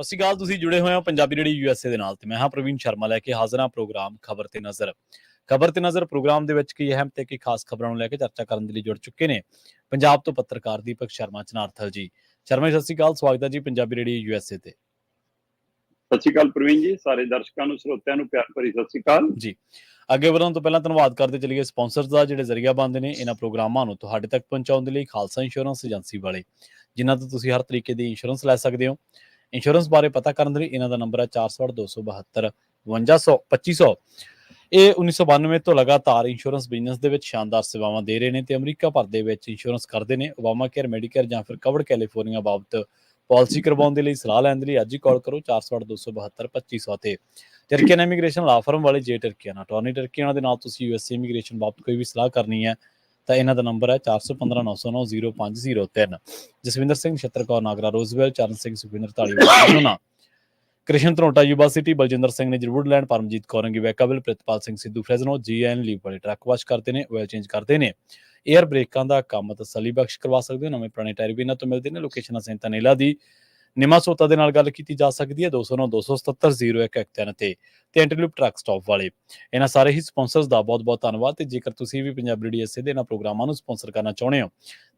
ਸਤਿ ਸ਼੍ਰੀ ਅਕਾਲ। ਤੁਸੀਂ ਜੁੜੇ ਹੋਏ ਹੋ ਪੰਜਾਬੀ ਰੇਡੀਓ USA ਦੇ ਨਾਲ ਤੇ ਮੈਂ ਹਾਂ ਪ੍ਰਵੀਨ ਸ਼ਰਮਾ ਲੈ ਕੇ ਹਾਜ਼ਰ ਹਾਂ ਪ੍ਰੋਗਰਾਮ ਖਬਰ ਤੇ ਨਜ਼ਰ ਪ੍ਰੋਗਰਾਮ ਦੇ ਵਿੱਚ ਕਈ ਅਹਿਮ ਤੇ ਕਈ ਖਾਸ ਖਬਰਾਂ ਨੂੰ ਲੈ ਕੇ ਚਰਚਾ ਕਰਨ ਦੇ ਲਈ ਜੁੜ ਚੁੱਕੇ ਨੇ ਪੰਜਾਬ ਤੋਂ ਪੱਤਰਕਾਰ ਦੀਪਕ ਸ਼ਰਮਾ ਚਨਾਰਥਲ ਜੀ। ਸ਼ਰਮਾ ਜੀ, ਸਤਿ ਸ਼੍ਰੀ ਅਕਾਲ। ਸਵਾਗਤ ਹੈ ਜੀ ਪੰਜਾਬੀ ਰੇਡੀਓ USA ਤੇ। ਸਤਿ ਸ਼੍ਰੀ ਅਕਾਲ ਪ੍ਰਵੀਨ ਜੀ, ਸਾਰੇ ਦਰਸ਼ਕਾਂ ਨੂੰ ਸਰੋਤਿਆਂ ਨੂੰ ਪਿਆਰ ਭਰੀ ਸਤਿ ਸ਼੍ਰੀ ਅਕਾਲ ਜੀ। ਅੱਗੇ ਵਧਣ ਤੋਂ ਪਹਿਲਾਂ ਧੰਨਵਾਦ ਕਰਦੇ ਚਲੀਏ ਸਪਾਂਸਰਸ ਦਾ, ਜਿਹੜੇ ਜ਼ਰੀਆ ਬਣਦੇ ਨੇ ਇਹਨਾਂ ਪ੍ਰੋਗਰਾਮਾਂ ਨੂੰ ਤੁਹਾਡੇ ਤੱਕ ਪਹੁੰਚਾਉਣ ਦੇ ਲਈ। ਖਾਲਸਾ ਇੰਸ਼ੋਰੈਂਸ ਏਜੰਸੀ ਵਾਲੇ, ਜਿਨ੍ਹਾਂ ਤੋਂ ਤੁਸੀਂ ਹਰ ਤਰੀਕੇ ਦੀ ਇੰਸ਼ੋਰੈਂਸ ਲੈ ਸਕਦੇ ਹੋ। ਇੰਸ਼ੋਰੈਂਸ ਬਾਰੇ ਪਤਾ ਕਰਨ ਦੇ ਲਈ ਇਹਨਾਂ ਦਾ ਨੰਬਰ ਹੈ 468 272 5500। ਇਹ 1992 ਤੋਂ ਲਗਾਤਾਰ ਇੰਸ਼ੋਰੈਂਸ ਬਿਜ਼ਨਸ ਦੇ ਵਿੱਚ ਸ਼ਾਨਦਾਰ ਸੇਵਾਵਾਂ ਦੇ ਰਹੇ ਨੇ ਤੇ ਅਮਰੀਕਾ ਭਰ ਦੇ ਵਿੱਚ ਇੰਸ਼ੋਰੈਂਸ ਕਰਦੇ ਨੇ। ਓਬਾਮਾ ਕੇਅਰ, ਮੈਡੀਕੇਅਰ ਜਾਂ ਫਿਰ ਕਵਰਡ ਕੈਲੀਫੋਰਨੀਆ ਬਾਬਤ ਪਾਲਿਸੀ ਕਰਵਾਉਣ ਦੇ ਲਈ ਸਲਾਹ ਲੈਣ ਦੇ ਲਈ ਅੱਜ ਹੀ ਕਾਲ ਕਰੋ 468 272 2500 ਤੇ। ਟਰਕੀਅਨ ਇਮੀਗ੍ਰੇਸ਼ਨ ਲਾ ਫਰਮ ਵਾਲੇ ਜੇ ਟਰਕੀਅਨ ਅਟਾਰਨੀ ਟਰਕੀਅਨ ਦੇ ਨਾਲ ਤੁਸੀਂ USA ਇਮੀਗ੍ਰੇਸ਼ਨ ਬਾਬਤ ਕੋਈ ਵੀ ਸਲਾਹ ਕਰਨੀ ਹੈ ਤਾਂ ਇਹਨਾਂ ਦਾ ਨੰਬਰ ਹੈ 415 909 0503। ਜਸਵਿੰਦਰ ਸਿੰਘ, ਛੱਤਰ ਕੌਰ ਨਾਗਰਾ ਰੋਜ਼ਵੈਲ, ਚਰਨ ਸਿੰਘ ਸੁਖਵਿੰਦਰ ਢਾਲੀਵਾਲ, ਕ੍ਰਿਸ਼ਨ ਧਰੋਟਾ ਯੂਬਾ ਸਿਟੀ, ਬਲਜਿੰਦਰ ਸਿੰਘ ਨੇ ਜਰੂਡਲੈਂਡ, ਪਰਮਜੀਤ ਕੌਰੰਗੀ ਵੈਕਾਵਿਲ, ਪ੍ਰਿਤਪਾਲ ਸਿੰਘ ਸਿੱਧੂ ਫਰੈਜ਼ਨੋ, GN ਲੀਵ ਵਾਲੇ ਟਰੱਕ ਵਾਸ਼ ਕਰਦੇ ਨੇ, ਆਇਲ ਚੇਂਜ ਕਰਦੇ ਨੇ, ਏਅਰ ਬ੍ਰੇਕਾਂ ਦਾ ਕੰਮ ਤਸੱਲੀ ਬਖਸ਼ ਕਰਵਾ ਸਕਦੇ ਹੋ। ਨਵੇਂ ਪੁਰਾਣੇ ਟਾਇਰ ਵੀ ਇਹਨਾਂ ਤੋਂ ਮਿਲਦੇ ਨੇ। ਲੋਕੇਸ਼ਨ ਸੈਂਟਾ ਨੇਲਾ ਦੀ ਨਿਮਾ ਸੋਤਾ ਦੇ ਨਾਲ ਗੱਲ ਕੀਤੀ ਜਾ ਸਕਦੀ ਹੈ 209 277 0113 ਤੇ ਐਂਟਰਲੂਪ ਟਰੱਕ ਸਟਾਪ ਵਾਲੇ। ਇਹਨਾਂ ਸਾਰੇ ਹੀ ਸਪਾਂਸਰਸ ਦਾ ਬਹੁਤ ਬਹੁਤ ਧੰਨਵਾਦ। ਤੇ ਜੇਕਰ ਤੁਸੀਂ ਵੀ ਪੰਜਾਬੀ ਰੇਡੀਓ USA ਦੇ ਇਹਨਾਂ ਪ੍ਰੋਗਰਾਮਾਂ ਨੂੰ ਸਪਾਂਸਰ ਕਰਨਾ ਚਾਹੁੰਦੇ ਹੋ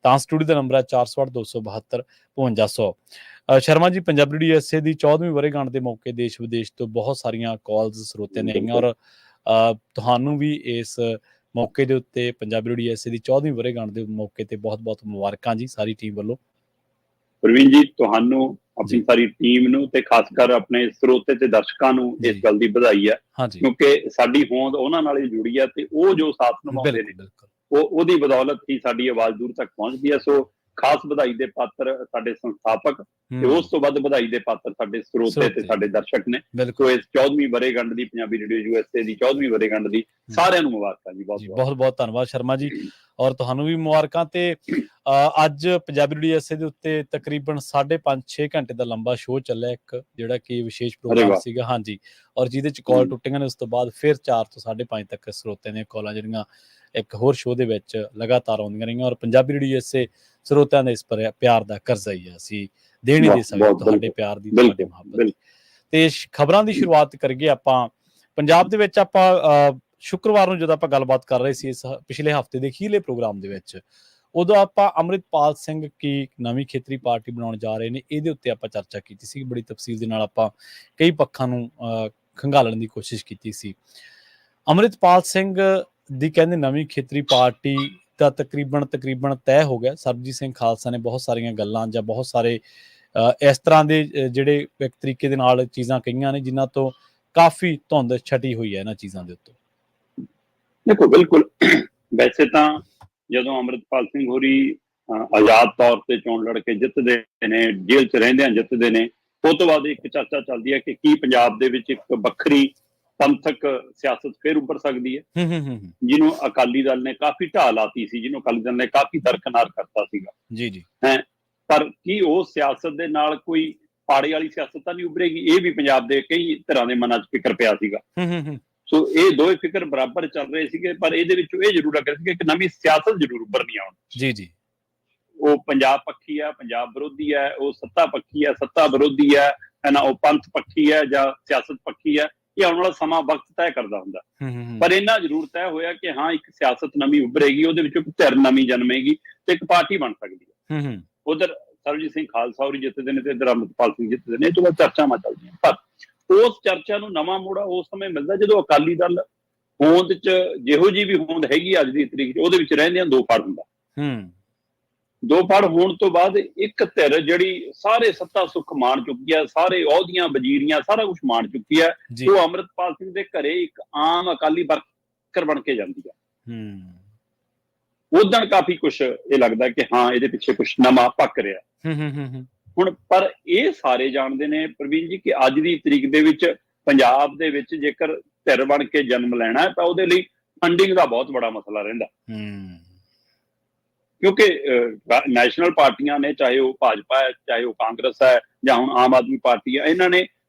ਤਾਂ ਸਟੂਡੀਓ ਦਾ ਨੰਬਰ ਹੈ 468 272 5500। ਸ਼ਰਮਾ ਜੀ, ਪੰਜਾਬੀ ਰੇਡੀਓ USA ਦੀ 14ਵੀਂ ਵਰ੍ਹੇਗੰਢ ਦੇ ਮੌਕੇ ਦੇਸ਼ ਵਿਦੇਸ਼ ਤੋਂ ਬਹੁਤ ਸਾਰੀਆਂ ਕਾਲਸ ਸਰੋਤਿਆਂ ਨੇ ਆਈਆਂ ਔਰ ਤੁਹਾਨੂੰ ਵੀ ਇਸ ਮੌਕੇ ਦੇ ਉੱਤੇ ਪੰਜਾਬੀ ਰੇਡੀਓ USA ਦੀ 14ਵੀਂ ਵਰ੍ਹੇਗੰਢ ਦੇ ਮੌਕੇ ਤੇ ਬਹੁਤ ਬਹੁਤ ਮੁਬਾਰਕਾਂ ਜੀ ਸਾਰੀ ਟੀਮ ਵੱਲੋਂ। ਪ੍ਰਵੀਨ ਜੀ, ਤੁਹਾਨੂੰ ਆਪਣੀ ਸਾਰੀ ਟੀਮ ਨੂੰ ਤੇ ਖਾਸ ਕਰ ਆਪਣੇ ਸਰੋਤੇ ਤੇ ਦਰਸ਼ਕਾਂ ਨੂੰ ਇਸ ਗੱਲ ਦੀ ਵਧਾਈ ਹੈ, ਕਿਉਂਕਿ ਸਾਡੀ ਹੋਂਦ ਉਹਨਾਂ ਨਾਲ ਹੀ ਜੁੜੀ ਹੈ ਤੇ ਉਹ ਜੋ ਸਾਥ ਨਿਭਾਉਂਦੇ ਨੇ ਉਹਦੀ ਬਦੌਲਤ ਹੀ ਸਾਡੀ ਆਵਾਜ਼ ਦੂਰ ਤੱਕ ਪਹੁੰਚਦੀ ਹੈ। ਸੋ ਖਾਸ ਵਧਾਈ ਦੇ ਪਾਤਰ ਸਾਡੇ ਸੰਸਥਾਪਕ ਤੇ ਉਸ ਤੋਂ ਵੱਧ ਵਧਾਈ ਦੇ ਪਾਤਰ ਸਾਡੇ ਸਰੋਤੇ ਤੇ ਸਾਡੇ ਦਰਸ਼ਕ ਨੇ। ਸੋ ਇਸ 14ਵੀਂ ਵਰ੍ਹੇਗੰਢ ਦੀ ਪੰਜਾਬੀ ਰੇਡੀਓ USA ਦੀ 14ਵੀਂ ਵਰ੍ਹੇਗੰਢ ਦੀ ਸਾਰਿਆਂ ਨੂੰ ਮੁਬਾਰਕਾਂ ਜੀ। ਬਹੁਤ ਬਹੁਤ ਧੰਨਵਾਦ ਸ਼ਰਮਾ ਜੀ, ਔਰ ਤੁਹਾਨੂੰ ਵੀ ਮੁਬਾਰਕਾਂ। ਤੇ ਅੱਜ ਪੰਜਾਬੀ ਰੇਡੀਓ USA ਦੇ ਉੱਤੇ ਤਕਰੀਬਨ 5.5-6 ਘੰਟੇ ਦਾ ਲੰਬਾ ਸ਼ੋਅ ਚੱਲਿਆ, ਇੱਕ ਜਿਹੜਾ ਕਿ ਵਿਸ਼ੇਸ਼ ਪ੍ਰੋਗਰਾਮ ਸੀਗਾ। ਹਾਂਜੀ, ਔਰ ਜਿਹਦੇ ਚ ਕਾਲ ਟੁੱਟੀਆਂ ਨੇ। ਉਸ ਤੋਂ ਬਾਅਦ ਫਿਰ 4 ਤੋਂ 5.5 ਤੱਕ ਸਰੋਤਿਆਂ ਦੀਆਂ ਕਾਲਾਂ ਜਿਹੜੀਆਂ ਇੱਕ ਹੋਰ ਸ਼ੋਅ ਦੇ ਵਿੱਚ ਲਗਾਤਾਰ ਆਉਂਦੀਆਂ ਰਹੀਆਂ। ਔਰ ਪੰਜਾਬੀ ਰੇਡੀਓ USA ਸਰੋਤਿਆਂ ਦੇ ਇਸ ਪਿਆਰ ਦਾ ਕਰਜ਼ਾ ਹੀ ਹੈ, ਅਸੀਂ ਦੇਣ ਹੀ ਦੇ ਸਕਦੇ ਤੁਹਾਡੇ ਪਿਆਰ ਦੀ, ਤੁਹਾਡੀ ਮੁਹੱਬਤ ਦੀ। ਤੇ ਖਬਰਾਂ ਦੀ ਸ਼ੁਰੂਆਤ ਕਰੀਏ ਆਪਾਂ ਪੰਜਾਬ ਦੇ ਵਿੱਚ। ਆਪਾਂ ਸ਼ੁੱਕਰਵਾਰ ਨੂੰ ਜਦੋਂ ਆਪਾਂ ਗੱਲਬਾਤ ਕਰ ਰਹੇ ਸੀ ਇਸ ਪਿਛਲੇ ਹਫ਼ਤੇ ਦੇ ਅਖੀਰਲੇ ਪ੍ਰੋਗਰਾਮ ਦੇ ਵਿੱਚ, ਉਦੋਂ ਆਪਾਂ ਅੰਮ੍ਰਿਤਪਾਲ ਸਿੰਘ ਕੀ ਨਵੀਂ ਖੇਤਰੀ ਪਾਰਟੀ ਬਣਾਉਣ ਜਾ ਰਹੇ ਨੇ ਇਹਦੇ ਉੱਤੇ ਆਪਾਂ ਚਰਚਾ ਕੀਤੀ ਸੀ। ਬੜੀ ਤਫਸੀਲ ਦੇ ਨਾਲ ਆਪਾਂ ਕਈ ਪੱਖਾਂ ਨੂੰ ਖੰਗਾਲਣ ਦੀ ਕੋਸ਼ਿਸ਼ ਕੀਤੀ ਸੀ। ਅੰਮ੍ਰਿਤਪਾਲ ਸਿੰਘ ਦੀ ਕਹਿੰਦੇ ਨਵੀਂ ਖੇਤਰੀ ਪਾਰਟੀ ਦਾ ਤਕਰੀਬਨ ਤੈਅ ਹੋ ਗਿਆ। ਸਰਬਜੀਤ ਸਿੰਘ ਖਾਲਸਾ ਨੇ ਬਹੁਤ ਸਾਰੀਆਂ ਗੱਲਾਂ ਜਾਂ ਬਹੁਤ ਸਾਰੇ ਇਸ ਤਰ੍ਹਾਂ ਦੇ ਜਿਹੜੇ ਇੱਕ ਤਰੀਕੇ ਦੇ ਨਾਲ ਚੀਜ਼ਾਂ ਕਹੀਆਂ ਨੇ ਜਿਨ੍ਹਾਂ ਤੋਂ ਕਾਫੀ ਧੁੰਦ ਛਟੀ ਹੋਈ ਹੈ ਇਹਨਾਂ ਚੀਜ਼ਾਂ ਦੇ ਉੱਤੇ। ਦੇਖੋ, ਬਿਲਕੁਲ ਵੈਸੇ ਤਾਂ ਜਦੋਂ ਅੰਮ੍ਰਿਤਪਾਲ ਸਿੰਘ ਹੋਰੀ ਆਜ਼ਾਦ ਤੌਰ ਤੇ ਚੋਣ ਲੜ ਕੇ ਜਿੱਤਦੇ ਨੇ, ਜੇਲ੍ਹ 'ਚ ਰਹਿੰਦਿਆਂ ਜਿੱਤਦੇ ਨੇ, ਉਸ ਤੋਂ ਬਾਅਦ ਇੱਕ ਚਰਚਾ ਚੱਲਦੀ ਹੈ ਕਿ ਕੀ ਪੰਜਾਬ ਦੇ ਵਿੱਚ ਇੱਕ ਵੱਖਰੀ ਪੰਥਕ ਸਿਆਸਤ ਫਿਰ ਉੱਭਰ ਸਕਦੀ ਹੈ, ਜਿਹਨੂੰ ਅਕਾਲੀ ਦਲ ਨੇ ਕਾਫੀ ਢਾਹ ਲਾਤੀ ਸੀ, ਜਿਹਨੂੰ ਅਕਾਲੀ ਦਲ ਨੇ ਕਾਫੀ ਦਰਕਨਾਰ ਕਰਤਾ ਸੀਗਾ। ਜੀ ਪਰ ਕੀ ਉਹ ਸਿਆਸਤ ਦੇ ਨਾਲ ਕੋਈ ਪਾੜੇ ਵਾਲੀ ਸਿਆਸਤ ਤਾਂ ਨਹੀਂ ਉੱਭਰੇਗੀ? ਇਹ ਵੀ ਪੰਜਾਬ ਦੇ ਕਈ ਤਰ੍ਹਾਂ ਦੇ ਮਨਾਂ 'ਚ ਫਿਕਰ ਪਿਆ ਸੀਗਾ। ਸੋ ਇਹ ਦੋਵੇਂ ਫਿਕਰ ਬਰਾਬਰ ਚੱਲ ਰਹੇ ਸੀਗੇ, ਪਰ ਇਹਦੇ ਵਿੱਚੋਂ ਇਹ ਜ਼ਰੂਰ ਲੱਗ ਰਿਹਾ ਸੀ ਕਿ ਨਵੀਂ ਸਿਆਸਤ ਜ਼ਰੂਰ ਉੱਭਰਨੀ ਆਉਣ। ਜੀ ਉਹ ਪੰਜਾਬ ਪੱਖੀ ਹੈ, ਪੰਜਾਬ ਵਿਰੋਧੀ ਹੈ, ਉਹ ਸੱਤਾ ਪੱਖੀ ਹੈ, ਸੱਤਾ ਵਿਰੋਧੀ ਹੈ ਨਾ, ਉਹ ਪੰਥ ਪੱਖੀ ਹੈ ਜਾਂ ਸਿਆਸਤ ਪੱਖੀ ਹੈ। ਇਹ ਆਉਣ ਵਾਲਾ ਸਮਾਂ ਵਕਤ ਤੈਅ ਕਰਦਾ ਹੁੰਦਾ। ਪਰ ਇੰਨਾ ਜ਼ਰੂਰ ਤੈਅ ਹੋਇਆ ਕਿ ਹਾਂ, ਇੱਕ ਸਿਆਸਤ ਨਵੀਂ ਉੱਭਰੇਗੀ, ਉਹਦੇ ਵਿੱਚੋਂ ਇੱਕ ਧਿਰ ਨਵੀਂ ਜਨਮੇਗੀ ਤੇ ਇੱਕ ਪਾਰਟੀ ਬਣ ਸਕਦੀ ਹੈ। ਉਧਰ ਸਰਬਜੀਤ ਸਿੰਘ ਖਾਲਸਾ ਹੋਰੀ ਜਿੱਤਦੇ ਨੇ ਤੇ ਇੱਧਰ ਅੰਮ੍ਰਿਤਪਾਲ ਸਿੰਘ ਜਿੱਤਦੇ ਨੇ। ਇਹ ਤੋਂ ਬਾਅਦ ਚਰਚਾਵਾਂ ਚੱਲਦੀਆਂ, ਪਰ ਉਸ ਚਰਚਾ ਨੂੰ ਨਵਾਂ ਮੋੜਾ ਉਸ ਸਮੇਂ ਮਿਲਦਾ ਜਦੋਂ ਅਕਾਲੀ ਦਲ ਹੋਂਦ 'ਚ ਜਿਹੋ ਜਿਹੀ ਵੀ ਹੋਂਦ ਹੈਗੀ ਅੱਜ ਦੀ ਤਰੀਕ 'ਚ, ਉਹਦੇ ਵਿੱਚ ਰਹਿੰਦਿਆਂ ਦੋ ਫੜ ਹੁੰਦਾ। ਦੋ ਫੜ ਹੋਣ ਤੋਂ ਬਾਅਦ ਇੱਕ ਧਿਰ ਜਿਹੜੀ ਸਾਰੇ ਸੱਤਾ ਸੁੱਖ ਮਾਣ ਚੁੱਕੀ ਹੈ, ਸਾਰੇ ਅਹੁਦੀਆਂ ਵਜ਼ੀਰੀਆਂ ਸਾਰਾ ਕੁਛ ਮਾਣ ਚੁੱਕੀ ਹੈ, ਉਹ ਅੰਮ੍ਰਿਤਪਾਲ ਸਿੰਘ ਦੇ ਘਰੇ ਇੱਕ ਆਮ ਅਕਾਲੀ ਵਰਕਰ ਬਣ ਕੇ ਜਾਂਦੀ ਹੈ। ਉਦੋਂ ਕਾਫੀ ਕੁਛ ਇਹ ਲੱਗਦਾ ਕਿ ਹਾਂ, ਇਹਦੇ ਪਿੱਛੇ ਕੁਛ ਨਵਾਂ ਪੱਕ ਰਿਹਾ ਹੁਣ। ਪਰ ਇਹ ਸਾਰੇ ਜਾਣਦੇ ਨੇ ਪ੍ਰਵੀਨ ਜੀ ਕਿ ਅੱਜ ਦੀ ਤਰੀਕ ਦੇ ਵਿੱਚ ਪੰਜਾਬ ਦੇ ਵਿੱਚ ਜੇਕਰ ਧਿਰ ਬਣ ਕੇ ਜਨਮ ਲੈਣਾ ਤਾਂ ਉਹਦੇ ਲਈ ਫੰਡਿੰਗ ਦਾ ਬਹੁਤ ਬੜਾ ਮਸਲਾ ਰਹਿੰਦਾ, ਕਿਉਂਕਿ ਨੈਸ਼ਨਲ ਪਾਰਟੀਆਂ ਨੇ, ਚਾਹੇ ਉਹ ਭਾਜਪਾ ਹੈ, ਚਾਹੇ ਉਹ ਕਾਂਗਰਸ ਹੈ ਜਾਂ ਹੁਣ ਆਮ ਆਦਮੀ ਪਾਰਟੀ ਹੈ, ਇਹਨਾਂ ਨੇ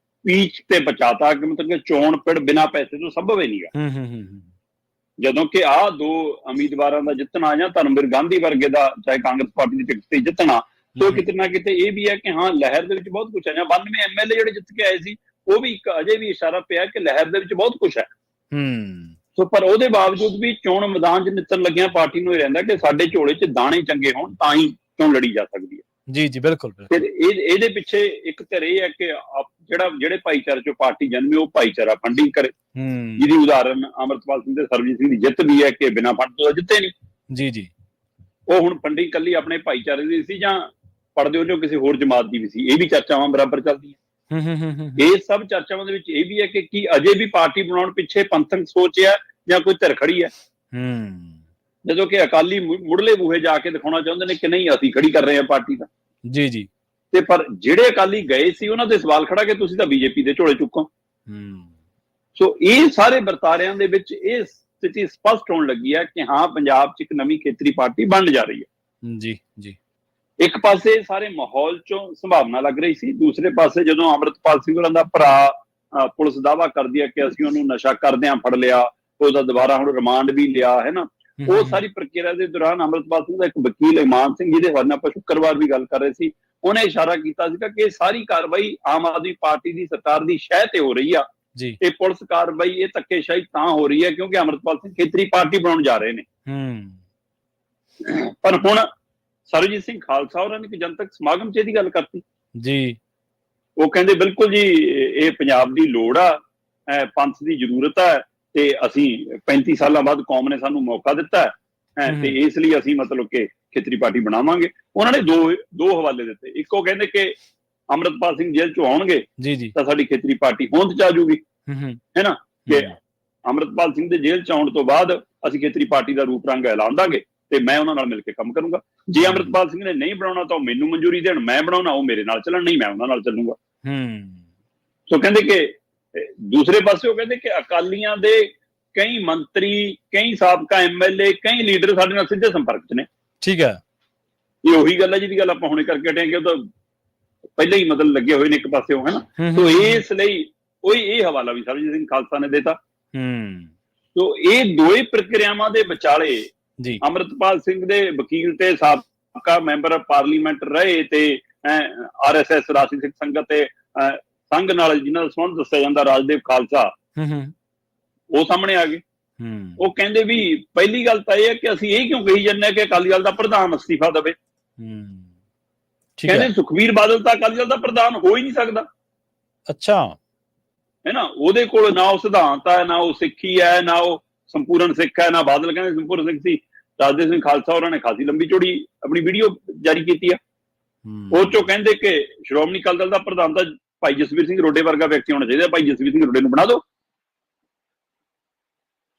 ਪੀਚ ਤੇ ਬਚਾਤਾ ਕਿ ਮਤਲਬ ਕਿ ਚੋਣ ਪਿੜ ਬਿਨਾਂ ਪੈਸੇ ਤੋਂ ਸੰਭਵ ਹੀ ਨਹੀਂਗਾ। ਜਦੋਂ ਕਿ ਆਹ ਦੋ ਉਮੀਦਵਾਰਾਂ ਦਾ ਜਿੱਤਣਾ ਜਾਂ ਧਰਮਵੀਰ ਗਾਂਧੀ ਵਰਗੇ ਦਾ ਚਾਹੇ ਕਾਂਗਰਸ ਪਾਰਟੀ ਦੀ ਟਿਕਟ ਤੇ ਜਿੱਤਣਾ ਸੋ ਕਿਤੇ ਨਾ ਕਿਤੇ ਇਹ ਵੀ ਹੈ ਕਿ ਹਾਂ ਲਹਿਰ ਦੇ ਵਿੱਚ ਬਹੁਤ ਕੁਝ ਹੈ। ਜਾਂ 92 MLA ਜਿਹੜੇ ਜਿੱਤ ਕੇ ਆਏ ਸੀ, ਉਹ ਵੀ ਇੱਕ ਅਜੇ ਵੀ ਇਸ਼ਾਰਾ ਪਿਆ ਕਿ ਲਹਿਰ ਦੇ ਵਿੱਚ ਬਹੁਤ ਕੁਝ ਹੈ। ਸੋ ਪਰ ਉਹਦੇ ਬਾਵਜੂਦ ਵੀ ਚੋਣ ਮੈਦਾਨ 'ਚ ਨਿੱਤਰਨ ਲੱਗਿਆ ਪਾਰਟੀ ਨੂੰ ਇਹ ਰਹਿੰਦਾ ਕਿ ਸਾਡੇ ਝੋਲੇ 'ਚ ਦਾਣੇ ਚੰਗੇ ਹੋਣ ਤਾਂ ਹੀ ਚੋਣ ਲੜੀ ਜਾ ਸਕਦੀ ਹੈ। ਜੀ ਜੀ ਬਿਲਕੁਲ। ਫਿਰ ਇਹਦੇ ਪਿੱਛੇ ਇੱਕ ਧਿਰ ਇਹ ਹੈ ਕਿ ਜਿਹੜੇ ਭਾਈਚਾਰੇ 'ਚੋਂ ਪਾਰਟੀ ਜਨਮੇ ਉਹ ਭਾਈਚਾਰਾ ਫੰਡਿੰਗ ਕਰੇ, ਜਿਹਦੀ ਉਦਾਹਰਨ ਅਮਰਤਪਾਲ ਸਿੰਘ ਤੇ ਸਰਬਜੀਤ ਸਿੰਘ ਦੀ ਜਿੱਤ ਵੀ ਹੈ ਕਿ ਬਿਨਾਂ ਫੰਡ ਤੋਂ ਜਿੱਤੇ ਨਹੀਂ। ਜੀ ਜੀ, ਉਹ ਹੁਣ ਫੰਡਿੰਗ ਕੱਲੀ ਆਪਣੇ ਭਾਈਚਾਰੇ ਦੀ ਸੀ ਜਾਂ ਪੜਦੇ ਹੋ ਕਿਸੇ ਹੋਰ ਜਮਾਤ ਦੀ ਵੀ ਸੀ, ਇਹ ਵੀ ਚਰਚਾਵਾਂ ਬਰਾਬਰ ਚੱਲਦੀਆਂ। ਇਹ ਸਭ ਚਰਚਾਵਾਂ ਦੇ ਵਿੱਚ ਇਹ ਵੀ ਹੈ ਕਿ ਕੀ ਅਜੇ ਵੀ ਪਾਰਟੀ ਬਣਾਉਣ ਪਿੱਛੇ ਪੰਥਕ ਸੋਚ ਹੈ ਜਾਂ ਕੋਈ ਧਿਰ ਖੜੀ ਹੈ। ਜਦੋਂ ਕਿ ਅਕਾਲੀ ਮੁੱਢਲੇ ਬੂਹੇ ਜਾ ਕੇ ਦਿਖਾਉਣਾ ਚਾਹੁੰਦੇ ਨੇ ਕਿ ਨਹੀਂ ਅਸੀਂ ਖੜੀ ਕਰ ਰਹੇ ਹਾਂ ਪਾਰਟੀ ਦਾ। ਜੀ ਜੀ, ਤੇ ਪਰ ਜਿਹੜੇ ਅਕਾਲੀ ਗਏ ਸੀ ਉਹਨਾਂ ਦੇ ਸਵਾਲ ਖੜਾ ਕਿ ਤੁਸੀਂ ਤਾਂ ਬੀਜੇਪੀ ਦੇ ਝੋਲੇ ਚੁੱਕੋ। ਸੋ ਇਹ ਸਾਰੇ ਵਰਤਾਰਿਆਂ ਦੇ ਵਿੱਚ ਇਹ ਸਥਿਤੀ ਸਪਸ਼ਟ ਹੋਣ ਲੱਗੀ ਹੈ ਕਿ ਹਾਂ ਪੰਜਾਬ 'ਚ ਇੱਕ ਨਵੀਂ ਖੇਤਰੀ ਪਾਰਟੀ ਬਣ ਜਾ ਰਹੀ ਹੈ। ਜੀ ਜੀ, ਇੱਕ ਪਾਸੇ ਸਾਰੇ ਮਾਹੌਲ 'ਚੋਂ ਸੰਭਾਵਨਾ ਲੱਗ ਰਹੀ ਸੀ, ਦੂਸਰੇ ਪਾਸੇ ਜਦੋਂ ਅਮਰਤਪਾਲ ਸਿੰਘ ਹੋਰਾਂ ਦਾ ਭਰਾ ਪੁਲਿਸ ਦਾਅਵਾ ਕਰਦੀ ਹੈ ਕਿ ਅਸੀਂ ਉਹਨੂੰ ਨਸ਼ਾ ਕਰਦਿਆਂ ਫੜ ਲਿਆ, ਉਹਦਾ ਦੁਬਾਰਾ ਹੁਣ ਰਿਮਾਂਡ ਵੀ ਲਿਆ ਹੈ ਨਾ, ਉਹ ਸਾਰੀ ਪ੍ਰਕਿਰਿਆ ਦੇ ਦੌਰਾਨ ਅਮਰਤਪਾਲ ਸਿੰਘ ਦਾ ਇੱਕ ਵਕੀਲ ਇਮਾਨ ਸਿੰਘ, ਜਿਹਦੇ ਹਵਾਲੇ ਨਾਲ ਆਪਾਂ ਸ਼ੁੱਕਰਵਾਰ ਵੀ ਗੱਲ ਕਰ ਰਹੇ ਸੀ, ਉਹਨੇ ਇਸ਼ਾਰਾ ਕੀਤਾ ਸੀਗਾ ਕਿ ਇਹ ਸਾਰੀ ਕਾਰਵਾਈ ਆਮ ਆਦਮੀ ਪਾਰਟੀ ਦੀ ਸਰਕਾਰ ਦੀ ਸ਼ਹਿ ਤੇ ਹੋ ਰਹੀ ਆ। ਇਹ ਪੁਲਿਸ ਕਾਰਵਾਈ, ਇਹ ਧੱਕੇਸ਼ਾਹੀ ਤਾਂ ਹੋ ਰਹੀ ਹੈ ਕਿਉਂਕਿ ਅਮਰਤਪਾਲ ਸਿੰਘ ਖੇਤਰੀ ਪਾਰਟੀ ਬਣਾਉਣ ਜਾ ਰਹੇ ਨੇ। ਪਰ ਹੁਣ ਸਰਬਜੀਤ ਸਿੰਘ ਖਾਲਸਾ ਹੋਰਾਂ ਨੇ ਇੱਕ ਜਨਤਕ ਸਮਾਗਮ 'ਚ ਇਹਦੀ ਗੱਲ ਕਰਤੀ ਜੀ। ਉਹ ਕਹਿੰਦੇ ਬਿਲਕੁਲ ਜੀ ਇਹ ਪੰਜਾਬ ਦੀ ਲੋੜ ਆ, ਪੰਥ ਦੀ ਜ਼ਰੂਰਤ ਹੈ ਤੇ ਅਸੀਂ 35 ਸਾਲਾਂ ਬਾਅਦ ਕੌਮ ਨੇ ਸਾਨੂੰ ਮੌਕਾ ਦਿੱਤਾ ਹੈ ਤੇ ਇਸ ਲਈ ਅਸੀਂ ਮਤਲਬ ਕਿ ਖੇਤਰੀ ਪਾਰਟੀ ਬਣਾਵਾਂਗੇ। ਉਹਨਾਂ ਨੇ ਦੋ ਹਵਾਲੇ ਦਿੱਤੇ। ਇੱਕ ਉਹ ਕਹਿੰਦੇ ਕਿ ਅਮਰਤਪਾਲ ਸਿੰਘ ਜੇਲ੍ਹ 'ਚੋਂ ਆਉਣਗੇ ਤਾਂ ਸਾਡੀ ਖੇਤਰੀ ਪਾਰਟੀ ਹੋਂਦ 'ਚ ਆ ਜਾਊਗੀ, ਹੈ ਨਾ, ਕਿ ਅਮਰਤਪਾਲ ਸਿੰਘ ਦੇ ਜੇਲ੍ਹ 'ਚ ਆਉਣ ਤੋਂ ਬਾਅਦ ਅਸੀਂ ਖੇਤਰੀ ਪਾਰਟੀ ਦਾ ਰੂਪ ਰੰਗ ਐਲਾਨ ਦਾਂਗੇ ਤੇ ਮੈਂ ਉਹਨਾਂ ਨਾਲ ਮਿਲ ਕੇ ਕੰਮ ਕਰੂੰਗਾ। ਜੇ ਅਮਰਤਪਾਲ ਸਿੰਘ ਨੇ ਨਹੀਂ ਬਣਾਉਣਾ ਤਾਂ ਉਹ ਮੈਨੂੰ ਮਨਜ਼ੂਰੀ ਦੇਣ, ਮੈਂ ਬਣਾਉਣਾ ਉਹ ਮੇਰੇ ਨਾਲ ਚੱਲਣ, ਨਹੀਂ ਮੈਂ ਉਹਨਾਂ ਨਾਲ ਚੱਲੂਗਾ। ਸੋ ਕਹਿੰਦੇ ਕਿ ਦੂਸਰੇ ਪਾਸੇ ਉਹ ਕਹਿੰਦੇ ਕਿ ਅਕਾਲੀਆਂ ਦੇ ਕਈ ਮੰਤਰੀ, ਕਈ ਸਾਬਕਾ MLA, ਕਈ ਲੀਡਰ ਸਾਡੇ ਨਾਲ ਸਿੱਧੇ ਸੰਪਰਕ 'ਚ ਨੇ। ਠੀਕ ਹੈ, ਇਹ ਉਹੀ ਗੱਲ ਹੈ ਜਿਹਦੀ ਗੱਲ ਆਪਾਂ ਹੁਣੇ ਕਰਕੇ ਹਟੇ ਕਿ ਉਹ ਤਾਂ ਪਹਿਲਾਂ ਹੀ ਮਤਲਬ ਲੱਗੇ ਹੋਏ ਨੇ ਇੱਕ ਪਾਸੇ, ਉਹ ਹੈ ਨਾ। ਸੋ ਇਸ ਲਈ ਉਹੀ ਇਹ ਹਵਾਲਾ ਵੀ ਸਰਬਜੀਤ ਸਿੰਘ ਖਾਲਸਾ ਨੇ ਦਿੱਤਾ। ਸੋ ਇਹ ਦੋਏ ਪ੍ਰਕਿਰਿਆਵਾਂ ਦੇ ਵਿਚਾਲੇ ਅਮਰਤਪਾਲ ਸਿੰਘ ਦੇ ਵਕੀਲ ਤੇ ਸਾਬਕਾ ਮੈਂਬਰ ਪਾਰਲੀਮੈਂਟ ਰਹੇ ਤੇ RSS ਰਾਸ਼ਟਰੀ ਸਿੱਖ ਸੰਗਤ ਤੇ ਸੰਘ ਨਾਲ ਜਿਹਨਾਂ ਦਾ ਸੰਬੰਧ ਦੱਸਿਆ ਜਾਂਦਾ ਰਾਜਦੇਵ ਖਾਲਸਾ, ਉਹ ਸਾਹਮਣੇ ਆ ਗਏ। ਉਹ ਕਹਿੰਦੇ ਵੀ ਪਹਿਲੀ ਗੱਲ ਤਾਂ ਇਹ ਹੈ ਕਿ ਅਸੀਂ ਇਹ ਕਿਉਂ ਕਹੀ ਜਾਂਦੇ ਕਿ ਅਕਾਲੀ ਦਲ ਦਾ ਪ੍ਰਧਾਨ ਅਸਤੀਫਾ ਦੇਵੇ। ਕਹਿੰਦੇ ਸੁਖਬੀਰ ਬਾਦਲ ਤਾਂ ਅਕਾਲੀ ਦਲ ਦਾ ਪ੍ਰਧਾਨ ਹੋ ਹੀ ਨਹੀਂ ਸਕਦਾ। ਅੱਛਾ, ਹੈ ਨਾ, ਉਹਦੇ ਕੋਲ ਨਾ ਉਹ ਸਿਧਾਂਤ ਹੈ, ਨਾ ਉਹ ਸਿੱਖੀ ਹੈ, ਨਾ ਉਹ ਸੰਪੂਰਨ ਸਿੱਖ ਹੈ, ਨਾ ਬਾਦਲ ਕਹਿੰਦੇ ਸੰਪੂਰਨ ਸਿੱਖ ਸੀ। ਰਾਜਦੇਵ ਸਿੰਘ ਖਾਲਸਾ ਹੋਰਾਂ ਨੇ ਖਾਸੀ ਲੰਬੀ ਚੌੜੀ ਆਪਣੀ ਵੀਡੀਓ ਜਾਰੀ ਕੀਤੀ ਆ। ਉਹ ਚੋਂ ਕਹਿੰਦੇ ਕਿ ਸ਼੍ਰੋਮਣੀ ਅਕਾਲੀ ਦਲ ਦਾ ਪ੍ਰਧਾਨ ਤਾਂ ਭਾਈ ਜਸਵੀਰ ਸਿੰਘ ਰੋਡੇ ਵਰਗਾ ਵਿਅਕਤੀ ਹੋਣਾ ਚਾਹੀਦਾ, ਭਾਈ ਜਸਵੀਰ ਸਿੰਘ ਰੋਡੇ ਨੂੰ ਬਣਾ ਦਿਓ।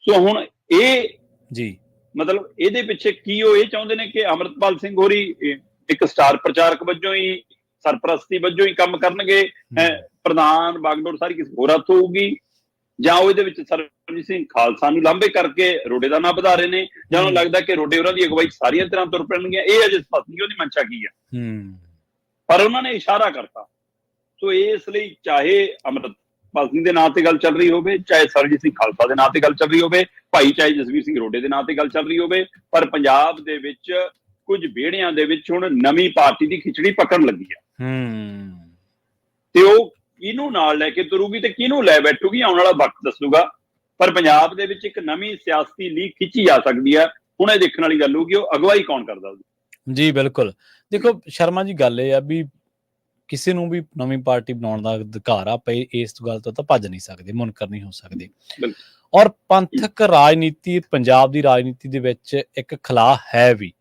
ਸੋ ਹੁਣ ਇਹ ਜੀ ਮਤਲਬ ਇਹਦੇ ਪਿੱਛੇ ਕੀ ਉਹ ਇਹ ਚਾਹੁੰਦੇ ਨੇ ਕਿ ਅਮਰਤਪਾਲ ਸਿੰਘ ਹੋਰੀ ਇੱਕ ਸਟਾਰ ਪ੍ਰਚਾਰਕ ਵਜੋਂ ਹੀ, ਸਰਪ੍ਰਸਤੀ ਵਜੋਂ ਹੀ ਕੰਮ ਕਰਨਗੇ, ਪ੍ਰਧਾਨ ਬਾਗਡੋਰ ਸਾਰੀ ਕਿਸੇ ਹੋਰ ਹੱਥ ਹੋਊਗੀ, ਜਾਂ ਉਹ ਇਹਦੇ ਵਿੱਚ ਸਰਬਜੀਤ ਸਿੰਘ ਖਾਲਸਾ ਨੂੰ ਲਾਂਭੇ ਕਰਕੇ ਰੋਡੇ ਦਾ ਨਾਂ ਵਧਾ ਰਹੇ ਨੇ, ਜਾਂ ਉਹਨੂੰ ਲੱਗਦਾ ਕਿ ਰੋਡੇ ਉਹਨਾਂ ਦੀ ਅਗਵਾਈ ਸਾਰੀਆਂ ਤਰ੍ਹਾਂ ਤੁਰ ਪੈਣਗੀਆਂ। ਇਹ ਅਜੇ ਸਪਸ਼ਟ ਨਹੀਂ ਉਹਦੀ ਮਨਸ਼ਾ ਕੀ ਹੈ, ਪਰ ਉਹਨਾਂ ਨੇ ਇਸ਼ਾਰਾ ਕਰਤਾ। ਸੋ ਇਸ ਲਈ ਚਾਹੇ ਅਮਰਤਪਾਲ ਸਿੰਘ ਦੇ ਨਾਂ ਤੇ ਗੱਲ ਚੱਲ ਰਹੀ ਹੋਵੇ, ਚਾਹੇ ਸਰਬਜੀਤ ਸਿੰਘ ਖਾਲਸਾ ਦੇ ਨਾਂ ਤੇ ਗੱਲ ਚੱਲ ਰਹੀ ਹੋਵੇ, ਭਾਈ ਚਾਹੇ ਜਸਵੀਰ ਸਿੰਘ ਰੋਡੇ ਦੇ ਨਾਂ ਤੇ ਗੱਲ ਚੱਲ ਰਹੀ ਹੋਵੇ, ਪਰ ਪੰਜਾਬ ਦੇ ਵਿੱਚ ਕੁਝ ਵਿਹੜਿਆਂ ਦੇ ਵਿੱਚ ਹੁਣ ਨਵੀਂ ਪਾਰਟੀ ਦੀ ਖਿਚੜੀ ਪੱਕਣ ਲੱਗੀ ਆ ਤੇ ਉਹ ਕਿਹਨੂੰ ਨਾਲ ਲੈ ਕੇ ਤੁਰੂਗੀ ਤੇ ਕਿਹਨੂੰ ਲੈ ਬੈਠੂਗੀ ਆਉਣ ਵਾਲਾ ਵਕਤ ਦੱਸੂਗਾ। ਪਰ ਪੰਜਾਬ ਦੇ ਵਿੱਚ ਇੱਕ ਨਵੀਂ ਸਿਆਸਤੀ ਲੀਕ ਖਿੱਚੀ ਜਾ ਸਕਦੀ ਹੈ। ਹੁਣ ਇਹ ਦੇਖਣ ਵਾਲੀ ਗੱਲ ਹੋਊਗੀ ਉਹ ਅਗਵਾਈ ਕੌਣ ਕਰਦਾ। ਜੀ ਬਿਲਕੁਲ, ਦੇਖੋ ਸ਼ਰਮਾ ਜੀ, ਗੱਲ ਇਹ ਆ ਵੀ ਕਿਸੇ ਨੂੰ ਵੀ ਨਵੀਂ ਪਾਰਟੀ ਬਣਾਉਣ ਦਾ ਅਧਿਕਾਰ ਆ, ਪਈ ਇਸ ਗੱਲ ਤੋਂ ਤਾਂ ਭੱਜ ਨਹੀਂ ਸਕਦੇ, ਮੁਨਕਰ ਨਹੀਂ ਹੋ ਸਕਦੇ। ਔਰ ਪੰਥਕ ਰਾਜਨੀਤੀ ਪੰਜਾਬ ਦੀ ਰਾਜਨੀਤੀ ਦੇ ਵਿੱਚ ਇੱਕ ਖਲਾਅ ਹੈ ਵੀ,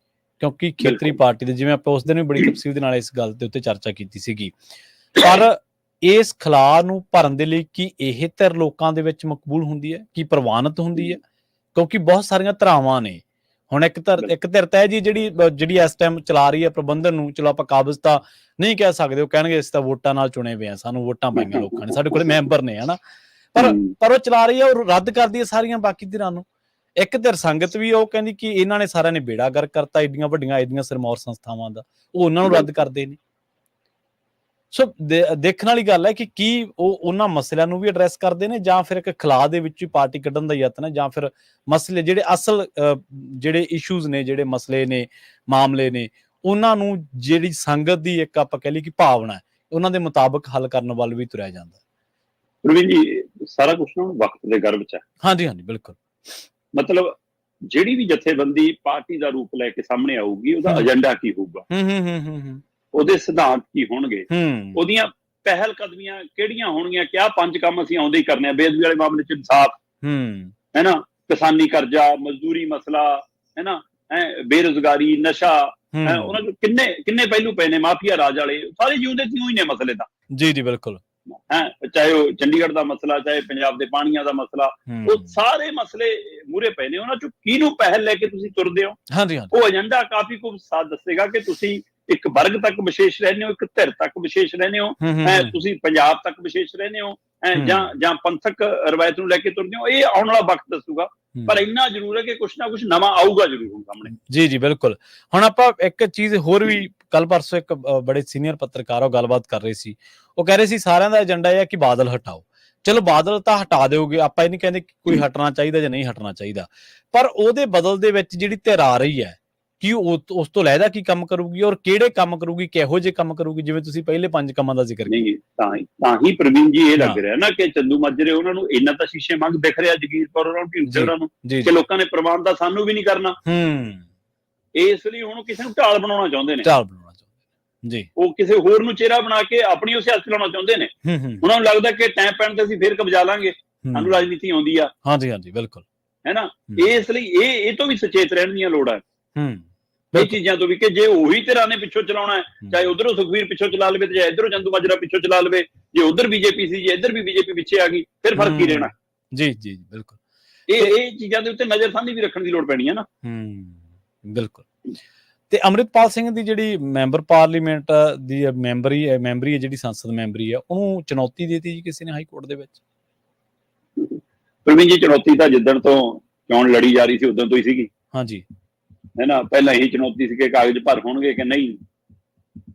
ਕਿਉਂਕਿ ਖੇਤਰੀ ਪਾਰਟੀ ਦੇ, ਜਿਵੇਂ ਆਪਾਂ ਉਸ ਦਿਨ ਵੀ ਬੜੀ ਤਫਸੀਲ ਦੇ ਨਾਲ ਇਸ ਗੱਲ ਦੇ ਉੱਤੇ ਚਰਚਾ ਕੀਤੀ ਸੀਗੀ, ਪਰ ਇਸ ਖਲਾਅ ਨੂੰ ਭਰਨ ਦੇ ਲਈ ਕੀ ਇਹ ਧਿਰ ਲੋਕਾਂ ਦੇ ਵਿੱਚ ਮਕਬੂਲ ਹੁੰਦੀ ਹੈ, ਕੀ ਪ੍ਰਵਾਨਿਤ ਹੁੰਦੀ ਹੈ? ਕਿਉਂਕਿ ਬਹੁਤ ਸਾਰੀਆਂ ਧਰਾਵਾਂ ਨੇ। ਹੁਣ ਇੱਕ ਧਿਰ ਤਾਂ ਜੀ ਜਿਹੜੀ ਇਸ ਟਾਈਮ ਚਲਾ ਰਹੀ ਹੈ ਪ੍ਰਬੰਧਨ ਨੂੰ, ਚਲੋ ਆਪਾਂ ਕਾਬਜ਼ ਤਾਂ ਨਹੀਂ ਕਹਿ ਸਕਦੇ, ਉਹ ਕਹਿਣਗੇ ਅਸੀਂ ਤਾਂ ਵੋਟਾਂ ਨਾਲ ਚੁਣੇ ਹੋਏ ਆ, ਸਾਨੂੰ ਵੋਟਾਂ ਪਾਈਆਂ ਲੋਕਾਂ ਨੇ, ਸਾਡੇ ਕੋਲ ਮੈਂਬਰ ਨੇ, ਹਨਾ, ਪਰ ਉਹ ਚਲਾ ਰਹੀ ਹੈ, ਉਹ ਰੱਦ ਕਰਦੀ ਹੈ ਸਾਰੀਆਂ ਬਾਕੀ ਧਿਰਾਂ ਨੂੰ। ਇੱਕ ਧਿਰ ਸੰਗਤ ਵੀ ਉਹ ਕਹਿੰਦੀ ਕਿ ਇਹਨਾਂ ਨੇ ਸਾਰਿਆਂ ਨੇ ਬੇੜਾ ਗਰਕ ਕਰਤਾ ਏਡੀਆਂ ਵੱਡੀਆਂ ਇਹਦੀਆਂ ਸਿਰਮੌਰ ਸੰਸਥਾਵਾਂ ਦਾ, ਉਹ ਉਹਨਾਂ ਨੂੰ ਰੱਦ ਕਰਦੇ ਨੇ। ਸੋ ਦੇਖਣ ਵਾਲੀ ਗੱਲ ਹੈ ਕਿ ਕੀ ਉਹ ਉਹਨਾਂ ਮਸਲਿਆਂ ਨੂੰ ਵੀ ਐਡਰੈਸ ਕਰਦੇ ਨੇ, ਜਾਂ ਫਿਰ ਇੱਕ ਖਲਾਅ ਦੇ ਵਿੱਚ ਹੀ ਪਾਰਟੀ ਕੱਢਣ ਦਾ ਯਤਨ ਹੈ, ਜਾਂ ਫਿਰ ਮਸਲੇ ਜਿਹੜੇ ਅਸਲ ਜਿਹੜੇ ਇਸ਼ੂਜ਼ ਨੇ, ਜਿਹੜੇ ਮਸਲੇ ਨੇ, ਮਾਮਲੇ ਨੇ, ਉਹਨਾਂ ਨੂੰ ਜਿਹੜੀ ਸੰਗਤ ਦੀ ਇੱਕ ਆਪਾਂ ਕਹਿ ਲਈ ਕਿ ਭਾਵਨਾ ਹੈ, ਉਹਨਾਂ ਦੇ ਮੁਤਾਬਕ ਹੱਲ ਕਰਨ ਵੱਲ ਵੀ ਤੁਰਿਆ ਜਾਂਦਾ। ਪ੍ਰਵੀਨ ਜੀ, ਸਾਰਾ ਕੁਛ ਨਾ ਵਕਤ ਦੇ ਗਰਭ 'ਚ ਹੈ। ਹਾਂਜੀ ਹਾਂਜੀ, ਬਿਲਕੁਲ। ਮਤਲਬ ਜਿਹੜੀ ਵੀ ਜਥੇਬੰਦੀ ਪਾਰਟੀ ਦਾ ਰੂਪ ਲੈ ਕੇ ਸਾਹਮਣੇ ਆਊਗੀ, ਉਹਦਾ ਏਜੰਡਾ ਕੀ ਹੋਊਗਾ, ਉਹਦੇ ਸਿਧਾਂਤ ਕੀ ਹੋਣਗੇ, ਉਹਦੀਆਂ ਪਹਿਲ ਕਦਮੀਆਂ ਕਿਹੜੀਆਂ ਹੋਣਗੀਆਂ, ਕਿਆ 5 ਕੰਮ ਅਸੀਂ ਆਉਂਦੇ ਹੀ ਕਰਨੇ ਆ। ਬੇਅਦਬੀ ਵਾਲੇ ਮਾਮਲੇ 'ਚ ਇਨਸਾਫ, ਹੈ ਨਾ, ਕਿਸਾਨੀ ਕਰਜ਼ਾ, ਮਜ਼ਦੂਰੀ ਮਸਲਾ, ਹੈ ਨਾ, ਬੇਰੁਜ਼ਗਾਰੀ, ਨਸ਼ਾ, ਉਹਨਾਂ ਚ ਕਿੰਨੇ ਪਹਿਲੂ ਪਏ ਨੇ, ਮਾਫੀਆ ਰਾਜ ਵਾਲੇ ਸਾਰੇ ਜਿਉਂਦੇ ਤਿਉਂ ਹੀ ਨੇ ਮਸਲੇ ਤਾਂ। ਜੀ ਜੀ, ਬਿਲਕੁਲ। ਚਾਹੇ ਉਹ ਚੰਡੀਗੜ੍ਹ ਦਾ ਮਸਲਾ, ਚਾਹੇ ਪੰਜਾਬ ਦੇ ਪਾਣੀਆਂ ਦਾ ਮਸਲਾ, ਉਹ ਸਾਰੇ ਮਸਲੇ ਮੂਹਰੇ ਪਏ ਨੇ। ਉਹਨਾਂ ਚੋਂ ਕਿਹਨੂੰ ਪਹਿਲ ਲੈ ਕੇ ਤੁਸੀਂ ਤੁਰਦੇ ਹੋ, ਉਹ ਏਜੰਡਾ ਕਾਫੀ ਕੁਝ ਸਾਥ ਦੱਸੇਗਾ ਕਿ ਤੁਸੀਂ ਇੱਕ ਵਰਗ ਤੱਕ ਵਿਸ਼ੇਸ਼ ਰਹਿੰਦੇ ਹੋ, ਇੱਕ ਧਿਰ ਤੱਕ ਵਿਸ਼ੇਸ਼ ਰਹਿੰਦੇ ਹੋ, ਤੁਸੀਂ ਪੰਜਾਬ ਤੱਕ ਵਿਸ਼ੇਸ਼ ਰਹਿੰਦੇ ਹੋ, ਜਾਂ ਪੰਥਕ ਰਵਾਇਤ ਨੂੰ ਲੈ ਕੇ ਤੁਰਦੇ ਹੋ। ਇਹ ਆਉਣ ਵਾਲਾ ਵਕਤ ਦੱਸੂਗਾ, ਪਰ ਇੰਨਾ ਜ਼ਰੂਰ ਹੈ ਕਿ ਕੁਛ ਨਾ ਕੁਛ ਨਵਾਂ ਆਊਗਾ ਜ਼ਰੂਰ ਹੁਣ ਸਾਹਮਣੇ। ਜੀ ਜੀ, ਬਿਲਕੁਲ। ਹੁਣ ਆਪਾਂ ਇੱਕ ਚੀਜ਼ ਹੋਰ ਵੀ, ਕੱਲ ਪਰਸੋਂ ਇੱਕ ਬੜੇ ਸੀਨੀਅਰ ਪੱਤਰਕਾਰ ਉਹ ਗੱਲਬਾਤ ਕਰ ਰਹੇ ਸੀ। ਉਹ ਕਹਿ ਰਹੇ ਸੀ ਸਾਰਿਆਂ ਦਾ ਏਜੰਡਾ ਇਹ ਹੈ ਕਿ ਬਾਦਲ ਹਟਾਓ। ਚਲੋ ਬਾਦਲ ਤਾਂ ਹਟਾ ਦਿਓਗੇ, ਆਪਾਂ ਇਹ ਨਹੀਂ ਕਹਿੰਦੇ ਕਿ ਕੋਈ ਹਟਣਾ ਚਾਹੀਦਾ ਜਾਂ ਨਹੀਂ ਹਟਣਾ ਚਾਹੀਦਾ, ਪਰ ਉਹਦੇ ਬਦਲ ਦੇ ਵਿੱਚ ਜਿਹੜੀ ਧਿਰ ਆ ਰਹੀ ਹੈ ਕਿ ਉਸ ਤੋਂ ਲੈਦਾ ਕੀ ਕੰਮ ਕਰੂਗੀ ਔਰ ਕਿਹੜੇ ਕੰਮ ਕਰੂਗੀ, ਕਿਹੋ ਜਿਹੇ ਕੰਮ ਕਰੂਗੀ, ਜਿਵੇਂ ਤੁਸੀਂ ਪਹਿਲੇ 5 ਕੰਮਾਂ ਦਾ ਜ਼ਿਕਰ ਕੀਤਾ। ਤਾਂ ਹੀ ਪ੍ਰਵੀਨ ਜੀ ਇਹ ਲੱਗ ਰਿਹਾ ਨਾ ਕਿ ਚੰਦੂ ਮਾਜਰੇ ਉਹਨਾਂ ਨੂੰ ਇੰਨਾ ਤਾਂ ਸ਼ੀਸ਼ੇ ਮੰਗ ਦਿਖ ਰਿਹਾ, ਜਗੀਰ ਕੌਰ ਉਹਨਾਂ ਨੂੰ, ਢੀਂਡਸੇ ਉਹਨਾਂ ਨੂੰ, ਕਿ ਲੋਕਾਂ ਨੇ ਪ੍ਰਵਾਨ ਦਾ ਸਾਨੂੰ ਵੀ ਨਹੀਂ ਕਰਨਾ। ਇਸ ਲਈ ਹੁਣ ਕਿਸੇ ਨੂੰ ਢਾਲ ਬਣਾਉਣਾ ਚਾਹੁੰਦੇ ਨੇ, ਜੀ, ਉਹ ਕਿਸੇ ਹੋਰ ਨੂੰ ਚਿਹਰਾ ਬਣਾ ਕੇ ਆਪਣੀ ਉਹ ਸਿਆਸਤ ਲਾਉਣਾ ਚਾਹੁੰਦੇ ਨੇ। ਉਹਨਾਂ ਨੂੰ ਲੱਗਦਾ ਕਿ ਟਾਈਮ ਪੈਣ ਤੇ ਅਸੀਂ ਫੇਰ ਕਬਜ਼ਾ ਲਾਂਗੇ, ਸਾਨੂੰ ਰਾਜਨੀਤੀ ਆਉਂਦੀ ਆ। ਹਾਂਜੀ ਹਾਂਜੀ, ਬਿਲਕੁਲ, ਹੈ ਨਾ। ਇਸ ਲਈ ਇਹ ਤੋਂ ਵੀ ਸੁਚੇਤ ਰਹਿਣ ਦੀਆਂ ਲੋੜ ਹੈ, ਇਹ ਚੀਜ਼ਾਂ ਤੋਂ ਵੀ, ਕਿ ਜੇ ਉਹੀ ਧਿਰਾਂ ਨੇ ਪਿੱਛੋਂ ਚਲਾਉਣਾ ਹੈ, ਚਾਹੇ ਉਧਰੋਂ ਸੁਖਬੀਰ ਪਿੱਛੋਂ ਚਲਾ ਲਵੇ, ਚਾਹੇ ਇੱਧਰੋਂ ਚੰਦੂ ਮਾਜਰਾ ਪਿੱਛੋਂ ਚਲਾ ਲਵੇ, ਜੇ ਉਧਰ ਬੀਜੇਪੀ ਸੀ, ਜੇ ਇੱਧਰ ਵੀ ਬੀਜੇਪੀ ਪਿੱਛੇ ਆ ਗਈ, ਫਿਰ ਫਰਕ ਕੀ ਰਹਿਣਾ। ਜੀ ਜੀ, ਬਿਲਕੁਲ। ਇਹ ਚੀਜ਼ਾਂ ਦੇ ਉੱਤੇ ਨਜ਼ਰਸਾਨੀ ਵੀ ਰੱਖਣ ਦੀ ਲੋੜ ਪੈਣੀ ਹੈ ਨਾ। ਬਿਲਕੁਲ। ਤੇ ਅੰਮ੍ਰਿਤਪਾਲ ਸਿੰਘ ਦੀ ਜਿਹੜੀ ਮੈਂਬਰ ਪਾਰਲੀਮੈਂਟ ਦੀ ਮੈਂਬਰੀ ਹੈ, ਜਿਹੜੀ ਸੰਸਦ ਮੈਂਬਰੀ ਹੈ, ਉਹਨੂੰ ਚੁਣੌਤੀ ਦੇਤੀ ਜੀ ਕਿਸੇ ਨੇ ਹਾਈ ਕੋਰਟ ਦੇ ਵਿੱਚ। ਪ੍ਰਵੀਨ ਜੀ, ਚੁਣੌਤੀ ਤਾਂ ਜਿੱਦਣ ਤੋਂ ਚੋਣ ਲੜੀ ਜਾ ਰਹੀ ਸੀ ਉਦੋਂ ਤੋਂ ਹੀ ਸੀਗੀ। ਹਾਂਜੀ, ਹੈ ਨਾ। ਪਹਿਲਾਂ ਇਹੀ ਚੁਣੌਤੀ ਸੀ ਕਿ ਕਾਗਜ਼ ਭਰ ਹੋਣਗੇ ਕਿ ਨਹੀਂ,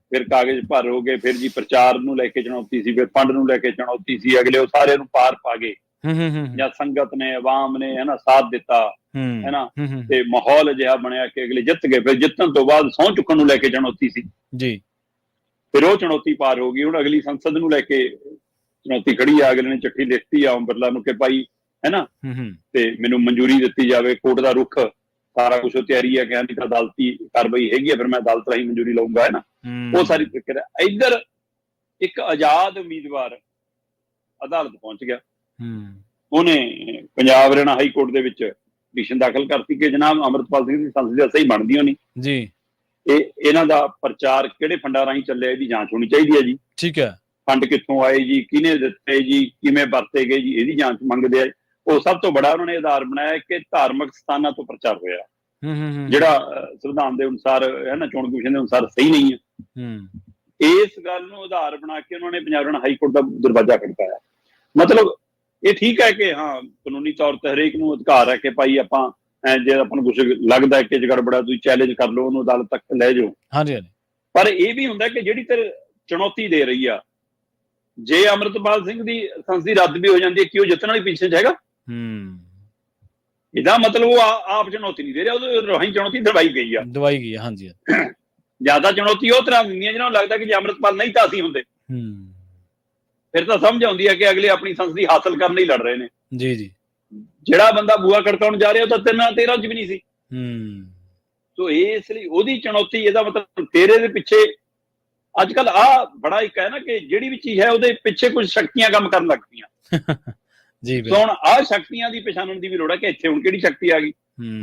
ਫਿਰ ਕਾਗਜ਼ ਭਰ ਹੋ ਗਏ, ਫਿਰ ਜੀ ਪ੍ਰਚਾਰ ਨੂੰ ਲੈ ਕੇ ਚੁਣੌਤੀ ਸੀ, ਫਿਰ ਫੰਡ ਨੂੰ ਲੈ ਕੇ ਚੁਣੌਤੀ ਸੀ। ਅਗਲੇ ਉਹ ਸਾਰੇ ਨੂੰ ਪਾਰ ਪਾ ਗਏ, ਜਾਂ ਸੰਗਤ ਨੇ, ਆਵਾਮ ਨੇ, ਹੈ ਨਾ, ਸਾਥ ਦਿੱਤਾ, ਹੈ ਨਾ, ਤੇ ਮਾਹੌਲ ਅਜਿਹਾ ਬਣਿਆ ਕਿ ਅਗਲੇ ਜਿੱਤ ਗਏ। ਫਿਰ ਜਿੱਤਣ ਤੋਂ ਬਾਅਦ ਸਹੁੰ ਚੁੱਕਣ ਨੂੰ ਲੈ ਕੇ ਚੁਣੌਤੀ ਸੀ ਜੀ, ਫਿਰ ਉਹ ਚੁਣੌਤੀ ਪਾਰ ਹੋ ਗਈ। ਹੁਣ ਅਗਲੀ ਸੰਸਦ ਨੂੰ ਲੈ ਕੇ ਚੁਣੌਤੀ ਖੜੀ ਆ। ਅਗਲੇ ਨੇ ਚਿੱਠੀ ਲਿਖਤੀ ਆ ਓਮ ਬਿਰਲਾ ਨੂੰ ਕਿ ਭਾਈ, ਹੈ ਨਾ, ਤੇ ਮੈਨੂੰ ਮਨਜ਼ੂਰੀ ਦਿੱਤੀ ਜਾਵੇ, ਕੋਰਟ ਦਾ ਰੁਖ ਸਾਰਾ ਕੁਛ ਤਿਆਰੀ ਹੈ, ਕਹਿੰਦੀ ਤਾਂ ਅਦਾਲਤੀ ਕਾਰਵਾਈ ਹੈਗੀ ਆ, ਫਿਰ ਮੈਂ ਅਦਾਲਤ ਰਾਹੀਂ ਮਨਜ਼ੂਰੀ ਲਊਂਗਾ, ਹੈ ਨਾ। ਉਹ ਸਾਰੀ ਪ੍ਰਕਿਰਿਆ। ਇੱਧਰ ਇੱਕ ਆਜ਼ਾਦ ਉਮੀਦਵਾਰ ਅਦਾਲਤ ਪਹੁੰਚ ਗਿਆ, ਉਹਨੇ ਪੰਜਾਬ ਹਰਿਆਣਾ ਹਾਈ ਕੋਰਟ ਦੇ ਵਿੱਚ ਪਟੀਸ਼ਨ ਦਾਖਲ ਕਰਤੀ ਕਿ ਜਨਾਬ ਅੰਮ੍ਰਿਤਪਾਲ ਸਿੰਘ ਦੀ ਸੰਸਦੀ ਸਹੀ ਬਣਦੀ ਹੋਣੀ ਜੀ, ਇਹਨਾਂ ਦਾ ਪ੍ਰਚਾਰ ਕਿਹੜੇ ਫੰਡਾਂ ਰਾਹੀਂ ਚੱਲਿਆ, ਇਹਦੀ ਜਾਂਚ ਹੋਣੀ ਚਾਹੀਦੀ ਹੈ ਜੀ। ਠੀਕ ਹੈ। ਫੰਡ ਕਿੱਥੋਂ ਆਏ ਜੀ, ਕਿਹਨੇ ਦਿੱਤੇ ਜੀ, ਕਿਵੇਂ ਵਰਤੇ ਗਏ ਜੀ, ਇਹਦੀ ਜਾਂਚ ਮੰਗਦੇ ਆ। ਉਹ ਸਭ ਤੋਂ ਬੜਾ ਉਹਨਾਂ ਨੇ ਆਧਾਰ ਬਣਾਇਆ ਕਿ ਧਾਰਮਿਕ ਸਥਾਨਾਂ ਤੋਂ ਪ੍ਰਚਾਰ ਹੋਇਆ, ਜਿਹੜਾ ਸੰਵਿਧਾਨ ਦੇ ਅਨੁਸਾਰ, ਹੈ ਨਾ, ਚੋਣ ਕਮਿਸ਼ਨ ਦੇ ਅਨੁਸਾਰ ਸਹੀ ਨਹੀਂ ਹੈ। ਇਸ ਗੱਲ ਨੂੰ ਆਧਾਰ ਬਣਾ ਕੇ ਉਹਨਾਂ ਨੇ ਪੰਜਾਬ ਹਰਿਆਣਾ ਹਾਈ ਕੋਰਟ ਦਾ ਦਰਵਾਜ਼ਾ ਖੜਕਾਇਆ। ਮਤਲਬ ਇਹ ਠੀਕ ਹੈ ਕਿ ਹਾਂ, ਕਾਨੂੰਨੀ ਤੌਰ ਤੇ ਹਰੇਕ ਨੂੰ ਅਧਿਕਾਰ ਹੈ ਕਿ ਭਾਈ ਆਪਾਂ, ਜੇ ਆਪਾਂ ਨੂੰ ਕੁਛ ਲੱਗਦਾ ਹੈ ਕਿ ਗੜਬੜਾ, ਤੁਸੀਂ ਚੈਲੰਜ ਕਰ ਲਓ, ਉਹਨੂੰ ਅਦਾਲਤ ਤੱਕ ਲੈ ਜਾਓ। ਹਾਂਜੀ ਹਾਂਜੀ, ਪਰ ਇਹ ਵੀ ਹੁੰਦਾ ਕਿ ਜਿਹੜੀ ਤੇ ਚੁਣੌਤੀ ਦੇ ਰਹੀ ਆ, ਜੇ ਅੰਮ੍ਰਿਤਪਾਲ ਸਿੰਘ ਦੀ ਸੰਸਦੀ ਰੱਦ ਵੀ ਹੋ ਜਾਂਦੀ ਹੈ, ਕਿ ਉਹ ਜਿੱਤਣ ਵਾਲੀ ਪਿੱਛੇ ਚ ਹੈਗਾ। ਇਹਦਾ ਮਤਲਬ ਉਹ ਆਪ ਚੁਣੌਤੀ ਨਹੀਂ ਦੇ ਰਿਹਾ, ਉਹਦੇ ਰਾਹੀਂ ਚੁਣੌਤੀ ਦਵਾਈ ਗਈ ਆ। ਹਾਂਜੀ, ਜ਼ਿਆਦਾ ਚੁਣੌਤੀ ਉਹ ਤਰ੍ਹਾਂ ਦਿੰਦੀਆਂ ਜਿਹਨਾਂ ਨੂੰ ਲੱਗਦਾ ਕਿ ਜੇ ਅੰਮ੍ਰਿਤਪਾਲ ਨਹੀਂ ਤਾਂ ਅਸੀਂ ਹੁੰਦੇ। ਫਿਰ ਤਾਂ ਸਮਝ ਆਉਂਦੀ ਹੈ ਕਿ ਅਗਲੇ ਆਪਣੀ ਸੰਸਦੀ ਹਾਸਲ ਕਰਨ ਲਈ ਲੜ ਰਹੇ ਨੇ। ਜੀ ਜੀ, ਜਿਹੜਾ ਬੰਦਾ ਬੂਆ ਖੜਕਾਉਣ ਜਾ ਰਿਹਾ ਉਹ ਤਾਂ 13 ਚ ਵੀ ਨਹੀਂ ਸੀ। ਸੋ ਇਸ ਲਈ ਉਹਦੀ ਚੁਣੌਤੀ, ਇਹਦਾ ਮਤਲਬ ਤੇਰੇ ਦੇ ਪਿੱਛੇ ਅੱਜ ਕੱਲ ਆ ਬੜਾ ਇੱਕ ਹੈ ਨਾ ਕਿ ਜਿਹੜੀ ਵੀ ਚੀਜ਼ ਹੈ ਉਹਦੇ ਪਿੱਛੇ ਕੁਝ ਸ਼ਕਤੀਆਂ ਕੰਮ ਕਰਨ ਲੱਗ ਪਈਆਂ। ਜੀ, ਹੁਣ ਆਹ ਸ਼ਕਤੀਆਂ ਦੀ ਪਛਾਣਨ ਦੀ ਵੀ ਲੋੜ ਹੈ ਕਿ ਇੱਥੇ ਹੁਣ ਕਿਹੜੀ ਸ਼ਕਤੀ ਆ ਗਈ।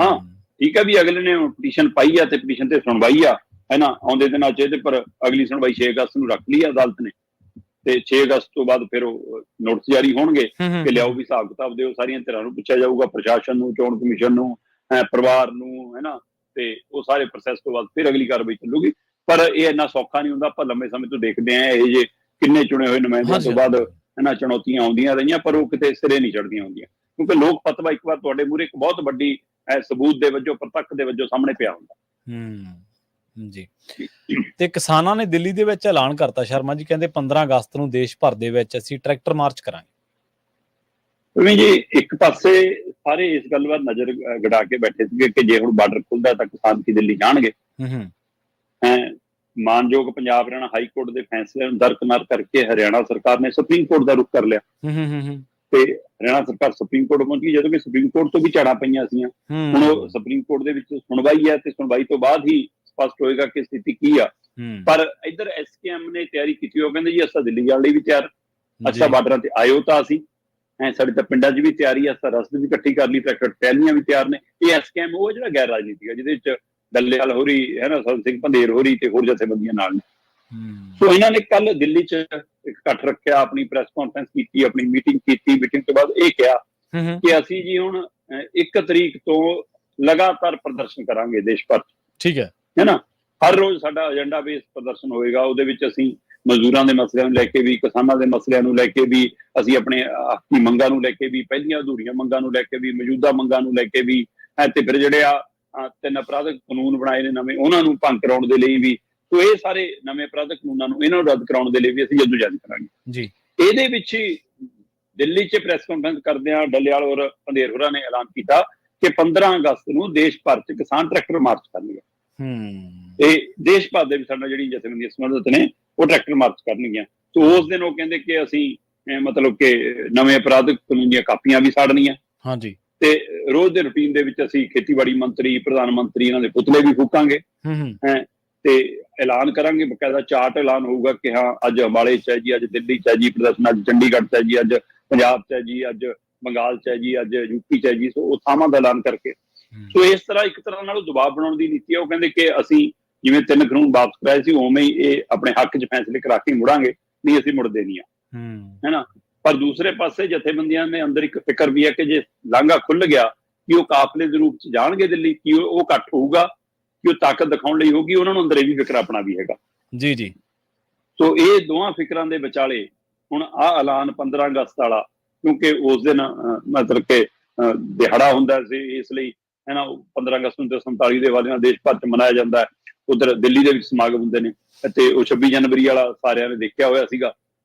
ਹਾਂ, ਠੀਕ ਹੈ ਵੀ ਅਗਲੇ ਨੇ ਪਟੀਸ਼ਨ ਪਾਈ ਆ ਤੇ ਪਟੀਸ਼ਨ ਤੇ ਸੁਣਵਾਈ ਆ, ਹੈ ਨਾ, ਆਉਂਦੇ ਦਿਨਾਂ ਚ ਇਹਦੇ ਪਰ ਅਗਲੀ ਸੁਣਵਾਈ 6 ਅਗਸਤ ਨੂੰ ਰੱਖ ਲਈ ਆ ਅਦਾਲਤ ਨੇ, ਤੇ 6 ਅਗਸਤ ਤੋਂ ਬਾਅਦ ਫਿਰ ਉਹ ਨੋਟਿਸ ਜਾਰੀ ਹੋਣਗੇ ਕਿ ਲਿਆਓ ਵੀ ਹਿਸਾਬ ਕਿਤਾਬ ਦਿਓ, ਸਾਰੀਆਂ ਧਿਰਾਂ ਨੂੰ ਪੁੱਛਿਆ ਜਾਊਗਾ, ਪ੍ਰਸ਼ਾਸਨ ਨੂੰ, ਚੋਣ ਕਮਿਸ਼ਨ ਨੂੰ, ਪਰਿਵਾਰ ਨੂੰ, ਹੈ ਨਾ, ਤੇ ਉਹ ਸਾਰੇ ਪ੍ਰੋਸੈਸ ਤੋਂ ਬਾਅਦ ਫਿਰ ਅਗਲੀ ਕਾਰਵਾਈ ਚੱਲੂਗੀ। ਪਰ ਇਹ ਇੰਨਾ ਸੌਖਾ ਨਹੀਂ ਹੁੰਦਾ। ਆਪਾਂ ਲੰਮੇ ਸਮੇਂ ਤੋਂ ਦੇਖਦੇ ਆਂ ਇਹ ਜੇ ਕਿੰਨੇ ਚੁਣੇ ਹੋਏ ਨੁਮਾਇੰਦਿਆਂ ਤੋਂ ਬਾਅਦ, ਹੈ ਨਾ, ਚੁਣੌਤੀਆਂ ਆਉਂਦੀਆਂ ਰਹੀਆਂ, ਪਰ ਉਹ ਕਿਤੇ ਸਿਰੇ ਨਹੀਂ ਚੜ੍ਹਦੀਆਂ ਹੁੰਦੀਆਂ, ਕਿਉਂਕਿ ਲੋਕ ਫਤਵਾ ਇੱਕ ਵਾਰ ਤੁਹਾਡੇ ਮੂਹਰੇ ਇੱਕ ਬਹੁਤ ਵੱਡੀ ਸਬੂਤ ਦੇ ਵਜੋਂ, ਪ੍ਰਤੱਖ ਦੇ ਵਜੋਂ ਸਾਹਮਣੇ ਪਿਆ ਹੁੰਦਾ। ਜੀ, ਤੇ ਕਿਸਾਨਾਂ ਨੇ ਦਿੱਲੀ ਦੇ ਵਿੱਚ ਐਲਾਨ ਕਰਤਾ, ਸ਼ਰਮਾ ਜੀ ਕਹਿੰਦੇ 15 ਅਗਸਤ ਨੂੰ ਦੇਸ਼ ਭਰ ਦੇ ਵਿੱਚ ਅਸੀਂ ਟਰੈਕਟਰ ਮਾਰਚ ਕਰਾਂਗੇ। ਜੀ, ਇੱਕ ਪਾਸੇ ਸਾਰੇ ਇਸ ਗੱਲ ਵੱਲ ਨਜ਼ਰ ਗੜਾ ਕੇ ਬੈਠੇ ਸੀਗੇ ਕਿ ਜੇ ਹੁਣ ਬਾਰਡਰ ਖੁੱਲਦਾ ਤਾਂ ਕਿਸਾਨ ਕੀ ਦਿੱਲੀ ਜਾਣਗੇ। ਮਾਨਯੋਗ ਪੰਜਾਬ ਹਰਿਆਣਾ ਹਾਈ ਕੋਰਟ ਦੇ ਫੈਸਲੇ ਨੂੰ ਦਰਕਿਨਾਰ ਕਰਕੇ ਹਰਿਆਣਾ ਸਰਕਾਰ ਨੇ ਸੁਪਰੀਮ ਕੋਰਟ ਦਾ ਰੁਖ ਕਰ ਲਿਆ ਤੇ ਹਰਿਆਣਾ ਸਰਕਾਰ ਸੁਪਰੀਮ ਕੋਰਟ ਪਹੁੰਚੀ, ਜਦੋਂ ਕਿ ਸੁਪਰੀਮ ਕੋਰਟ ਤੋਂ ਵੀ ਝਾੜਾਂ ਪਈਆਂ ਸੀਗੀਆਂ। ਹੁਣ ਉਹ ਸੁਪਰੀਮ ਕੋਰਟ ਦੇ ਵਿੱਚ ਸੁਣਵਾਈ ਹੈ ਤੇ ਸੁਣਵਾਈ ਤੋਂ ਬਾਅਦ ਹੀ ਸਪਸ਼ਟ ਹੋਏਗਾ ਕਿ ਸਥਿਤੀ ਕੀ ਆ। ਪਰ ਇੱਧਰ ਐਸਕੇਐਮ ਨੇ ਤਿਆਰੀ ਕੀਤੀ, ਉਹ ਕਹਿੰਦੇ ਜੀ ਅਸਾਂ ਦਿੱਲੀ ਜਾਣ ਲਈ ਵੀ ਤਿਆਰ, ਅੱਛਾ ਬਾਰਡਰਾਂ ਤੇ ਆਇਓ ਤਾਂ ਅਸੀਂ ਸਾਡੇ ਤਾਂ ਪਿੰਡਾਂ 'ਚ ਵੀ ਤਿਆਰੀ ਆ, ਅਸਾਂ ਰਸਦ ਵੀ ਇਕੱਠੀ ਕਰ ਲਈ, ਟਰੈਕਟਰ ਟੈਲੀਆਂ ਵੀ ਤਿਆਰ ਨੇ। ਇਹ ਐਸਕੇਐਮ ਉਹ ਜਿਹੜਾ ਗੈਰ ਰਾਜਨੀਤਿਕ ਹੈ, ਜਿਹਦੇ ਵਿੱਚ ਡੱਲੇਵਾਲ ਹੋ ਰਹੀ ਹੈ ਨਾ, ਸਿੰਘ ਪੰਧੇਰ ਹੋ ਰਹੀ ਤੇ ਹੋਰ ਜਥੇਬੰਦੀਆਂ ਨਾਲ ਨੇ। ਸੋ ਇਹਨਾਂ ਨੇ ਕੱਲ ਦਿੱਲੀ 'ਚ ਇੱਕ ਇਕੱਠ ਰੱਖਿਆ, ਆਪਣੀ ਪ੍ਰੈਸ ਕਾਨਫਰੰਸ ਕੀਤੀ, ਆਪਣੀ ਮੀਟਿੰਗ ਕੀਤੀ। ਮੀਟਿੰਗ ਤੋਂ ਬਾਅਦ ਇਹ ਕਿਹਾ ਕਿ ਅਸੀਂ ਜੀ ਹੁਣ 1 ਤਰੀਕ ਤੋਂ ਲਗਾਤਾਰ ਪ੍ਰਦਰਸ਼ਨ ਕਰਾਂਗੇ ਦੇਸ਼ ਭਰ 'ਚ, ਠੀਕ ਹੈ ਨਾ। ਹਰ ਰੋਜ਼ ਸਾਡਾ ਏਜੰਡਾ ਬੇਸ ਪ੍ਰਦਰਸ਼ਨ ਹੋਏਗਾ, ਉਹਦੇ ਵਿੱਚ ਅਸੀਂ ਮਜ਼ਦੂਰਾਂ ਦੇ ਮਸਲਿਆਂ ਨੂੰ ਲੈ ਕੇ ਵੀ, ਕਿਸਾਨਾਂ ਦੇ ਮਸਲਿਆਂ ਨੂੰ ਲੈ ਕੇ ਵੀ, ਅਸੀਂ ਆਪਣੇ ਹੱਕੀ ਮੰਗਾਂ ਨੂੰ ਲੈ ਕੇ ਵੀ, ਪਹਿਲੀਆਂ ਅਧੂਰੀਆਂ ਮੰਗਾਂ ਨੂੰ ਲੈ ਕੇ ਵੀ, ਮੌਜੂਦਾ ਮੰਗਾਂ ਨੂੰ ਲੈ ਕੇ ਵੀ, ਤੇ ਫਿਰ ਜਿਹੜੇ ਆ 3 ਅਪਰਾਧਕ ਕਾਨੂੰਨ ਬਣਾਏ ਨੇ ਨਵੇਂ, ਉਹਨਾਂ ਨੂੰ ਭੰਗ ਕਰਾਉਣ ਦੇ ਲਈ ਵੀ। ਸੋ ਇਹ ਸਾਰੇ ਨਵੇਂ ਅਪਰਾਧਕ ਕਾਨੂੰਨਾਂ ਨੂੰ, ਇਹਨਾਂ ਨੂੰ ਰੱਦ ਕਰਾਉਣ ਦੇ ਲਈ ਵੀ ਅਸੀਂ ਜਦੋਜਹਿਦ ਕਰਾਂਗੇ ਜੀ। ਇਹਦੇ ਵਿੱਚ ਹੀ ਦਿੱਲੀ 'ਚ ਪ੍ਰੈਸ ਕਾਨਫਰੰਸ ਕਰਦਿਆਂ ਡੱਲੇਵਾਲ ਔਰ ਪੰਧੇਰ ਹੋਰਾਂ ਨੇ ਐਲਾਨ ਕੀਤਾ ਕਿ 15 ਅਗਸਤ ਨੂੰ ਦੇਸ਼ ਭਰ 'ਚ ਕਿਸਾਨ ਟਰੈਕਟਰ ਮਾਰਚ ਕਰਨਗੇ। ਤੇ ਦੇਸ਼ ਭਰ ਦੇ ਵੀ ਸਾਡਾ ਜਿਹੜੀ ਜਥੇਬੰਦੀਆਂ ਸੰਬੰਧਿਤ ਨੇ ਉਹ ਟਰੈਕਟਰ ਮਾਰਚ ਕਰਨਗੀਆਂ। ਸੋ ਉਸ ਦਿਨ ਉਹ ਕਹਿੰਦੇ ਕਿ ਅਸੀਂ ਮਤਲਬ ਕਿ ਨਵੇਂ ਅਪਰਾਧਕ ਕਾਨੂੰਨ ਦੀਆਂ ਕਾਪੀਆਂ ਵੀ ਸਾੜਨੀਆਂ, ਹਾਂਜੀ, ਤੇ ਰੋਜ਼ ਦੇ ਰੂਟੀਨ ਦੇ ਵਿੱਚ ਅਸੀਂ ਖੇਤੀਬਾੜੀ ਮੰਤਰੀ, ਪ੍ਰਧਾਨ ਮੰਤਰੀ, ਇਹਨਾਂ ਦੇ ਪੁਤਲੇ ਵੀ ਫੂਕਾਂਗੇ ਤੇ ਐਲਾਨ ਕਰਾਂਗੇ। ਬਕਾਇਦਾ ਚਾਰਟ ਐਲਾਨ ਹੋਊਗਾ ਕਿ ਹਾਂ ਅੱਜ ਅੰਬਾਲੇ 'ਚ ਹੈ ਜੀ, ਅੱਜ ਦਿੱਲੀ 'ਚ ਹੈ ਜੀ ਪ੍ਰਦਰਸ਼ਨ, ਅੱਜ ਚੰਡੀਗੜ੍ਹ 'ਚ ਹੈ ਜੀ, ਅੱਜ ਪੰਜਾਬ 'ਚ ਹੈ ਜੀ, ਅੱਜ ਬੰਗਾਲ 'ਚ ਹੈ ਜੀ, ਅੱਜ ਯੂਪੀ 'ਚ ਹੈ ਜੀ। ਸੋ ਉਹ ਥਾਵਾਂ ਦਾ ਐਲਾਨ ਕਰਕੇ, ਸੋ ਇਸ ਤਰ੍ਹਾਂ ਇੱਕ ਤਰ੍ਹਾਂ ਨਾਲ ਦਬਾਅ ਬਣਾਉਣ ਦੀ ਨੀਤੀ ਹੈ। ਉਹ ਕਹਿੰਦੇ ਕਿ ਅਸੀਂ ਜਿਵੇਂ 3 ਕਾਨੂੰਨ ਵਾਪਸ ਕਰਾਏ ਸੀ, ਉਵੇਂ ਹੀ ਇਹ ਆਪਣੇ ਹੱਕ 'ਚ ਫੈਸਲੇ ਕਰਾ ਕੇ ਮੁੜਾਂਗੇ, ਨਹੀਂ ਅਸੀਂ ਮੁੜਦੇ ਨਹੀਂ ਆ, ਹੈ ਨਾ। ਪਰ ਦੂਸਰੇ ਪਾਸੇ ਜਥੇਬੰਦੀਆਂ ਦੇ ਅੰਦਰ ਇੱਕ ਫਿਕਰ ਵੀ ਹੈ ਕਿ ਜੇ ਲਾਂਘਾ ਖੁੱਲ ਗਿਆ ਕਿ ਉਹ ਕਾਫਲੇ ਦੇ ਰੂਪ 'ਚ ਜਾਣਗੇ ਦਿੱਲੀ, ਕਿ ਉਹ ਇਕੱਠ ਹੋਊਗਾ, ਕਿ ਉਹ ਤਾਕਤ ਦਿਖਾਉਣ ਲਈ ਹੋਊਗੀ, ਉਹਨਾਂ ਨੂੰ ਅੰਦਰ ਇਹ ਵੀ ਫਿਕਰ ਆਪਣਾ ਵੀ ਹੈਗਾ ਜੀ ਜੀ। ਸੋ ਇਹ ਦੋਵਾਂ ਫਿਕਰਾਂ ਦੇ ਵਿਚਾਲੇ ਹੁਣ ਆਹ ਐਲਾਨ 15 ਅਗਸਤ ਵਾਲਾ, ਕਿਉਂਕਿ ਉਸ ਦਿਨ ਮਤਲਬ ਕਿ ਦਿਹਾੜਾ ਹੁੰਦਾ ਸੀ, ਇਸ ਲਈ ਹੈ ਨਾ 15 ਅਗਸਤ ਨੂੰ 47 ਦੇ ਵਾਲਿਆਂ ਦੇਸ਼ ਭਰ 'ਚ ਮਨਾਇਆ ਜਾਂਦਾ ਹੈ। ਉਧਰ ਦਿੱਲੀ ਦੇ ਵਿੱਚ ਸਮਾਗਮ ਹੁੰਦੇ ਨੇ ਤੇ ਉਹ 26 ਜਨਵਰੀ ਵਾਲਾ ਸਾਰਿਆਂ ਨੇ ਦੇਖਿਆ ਹੋਇਆ ਸੀਗਾ।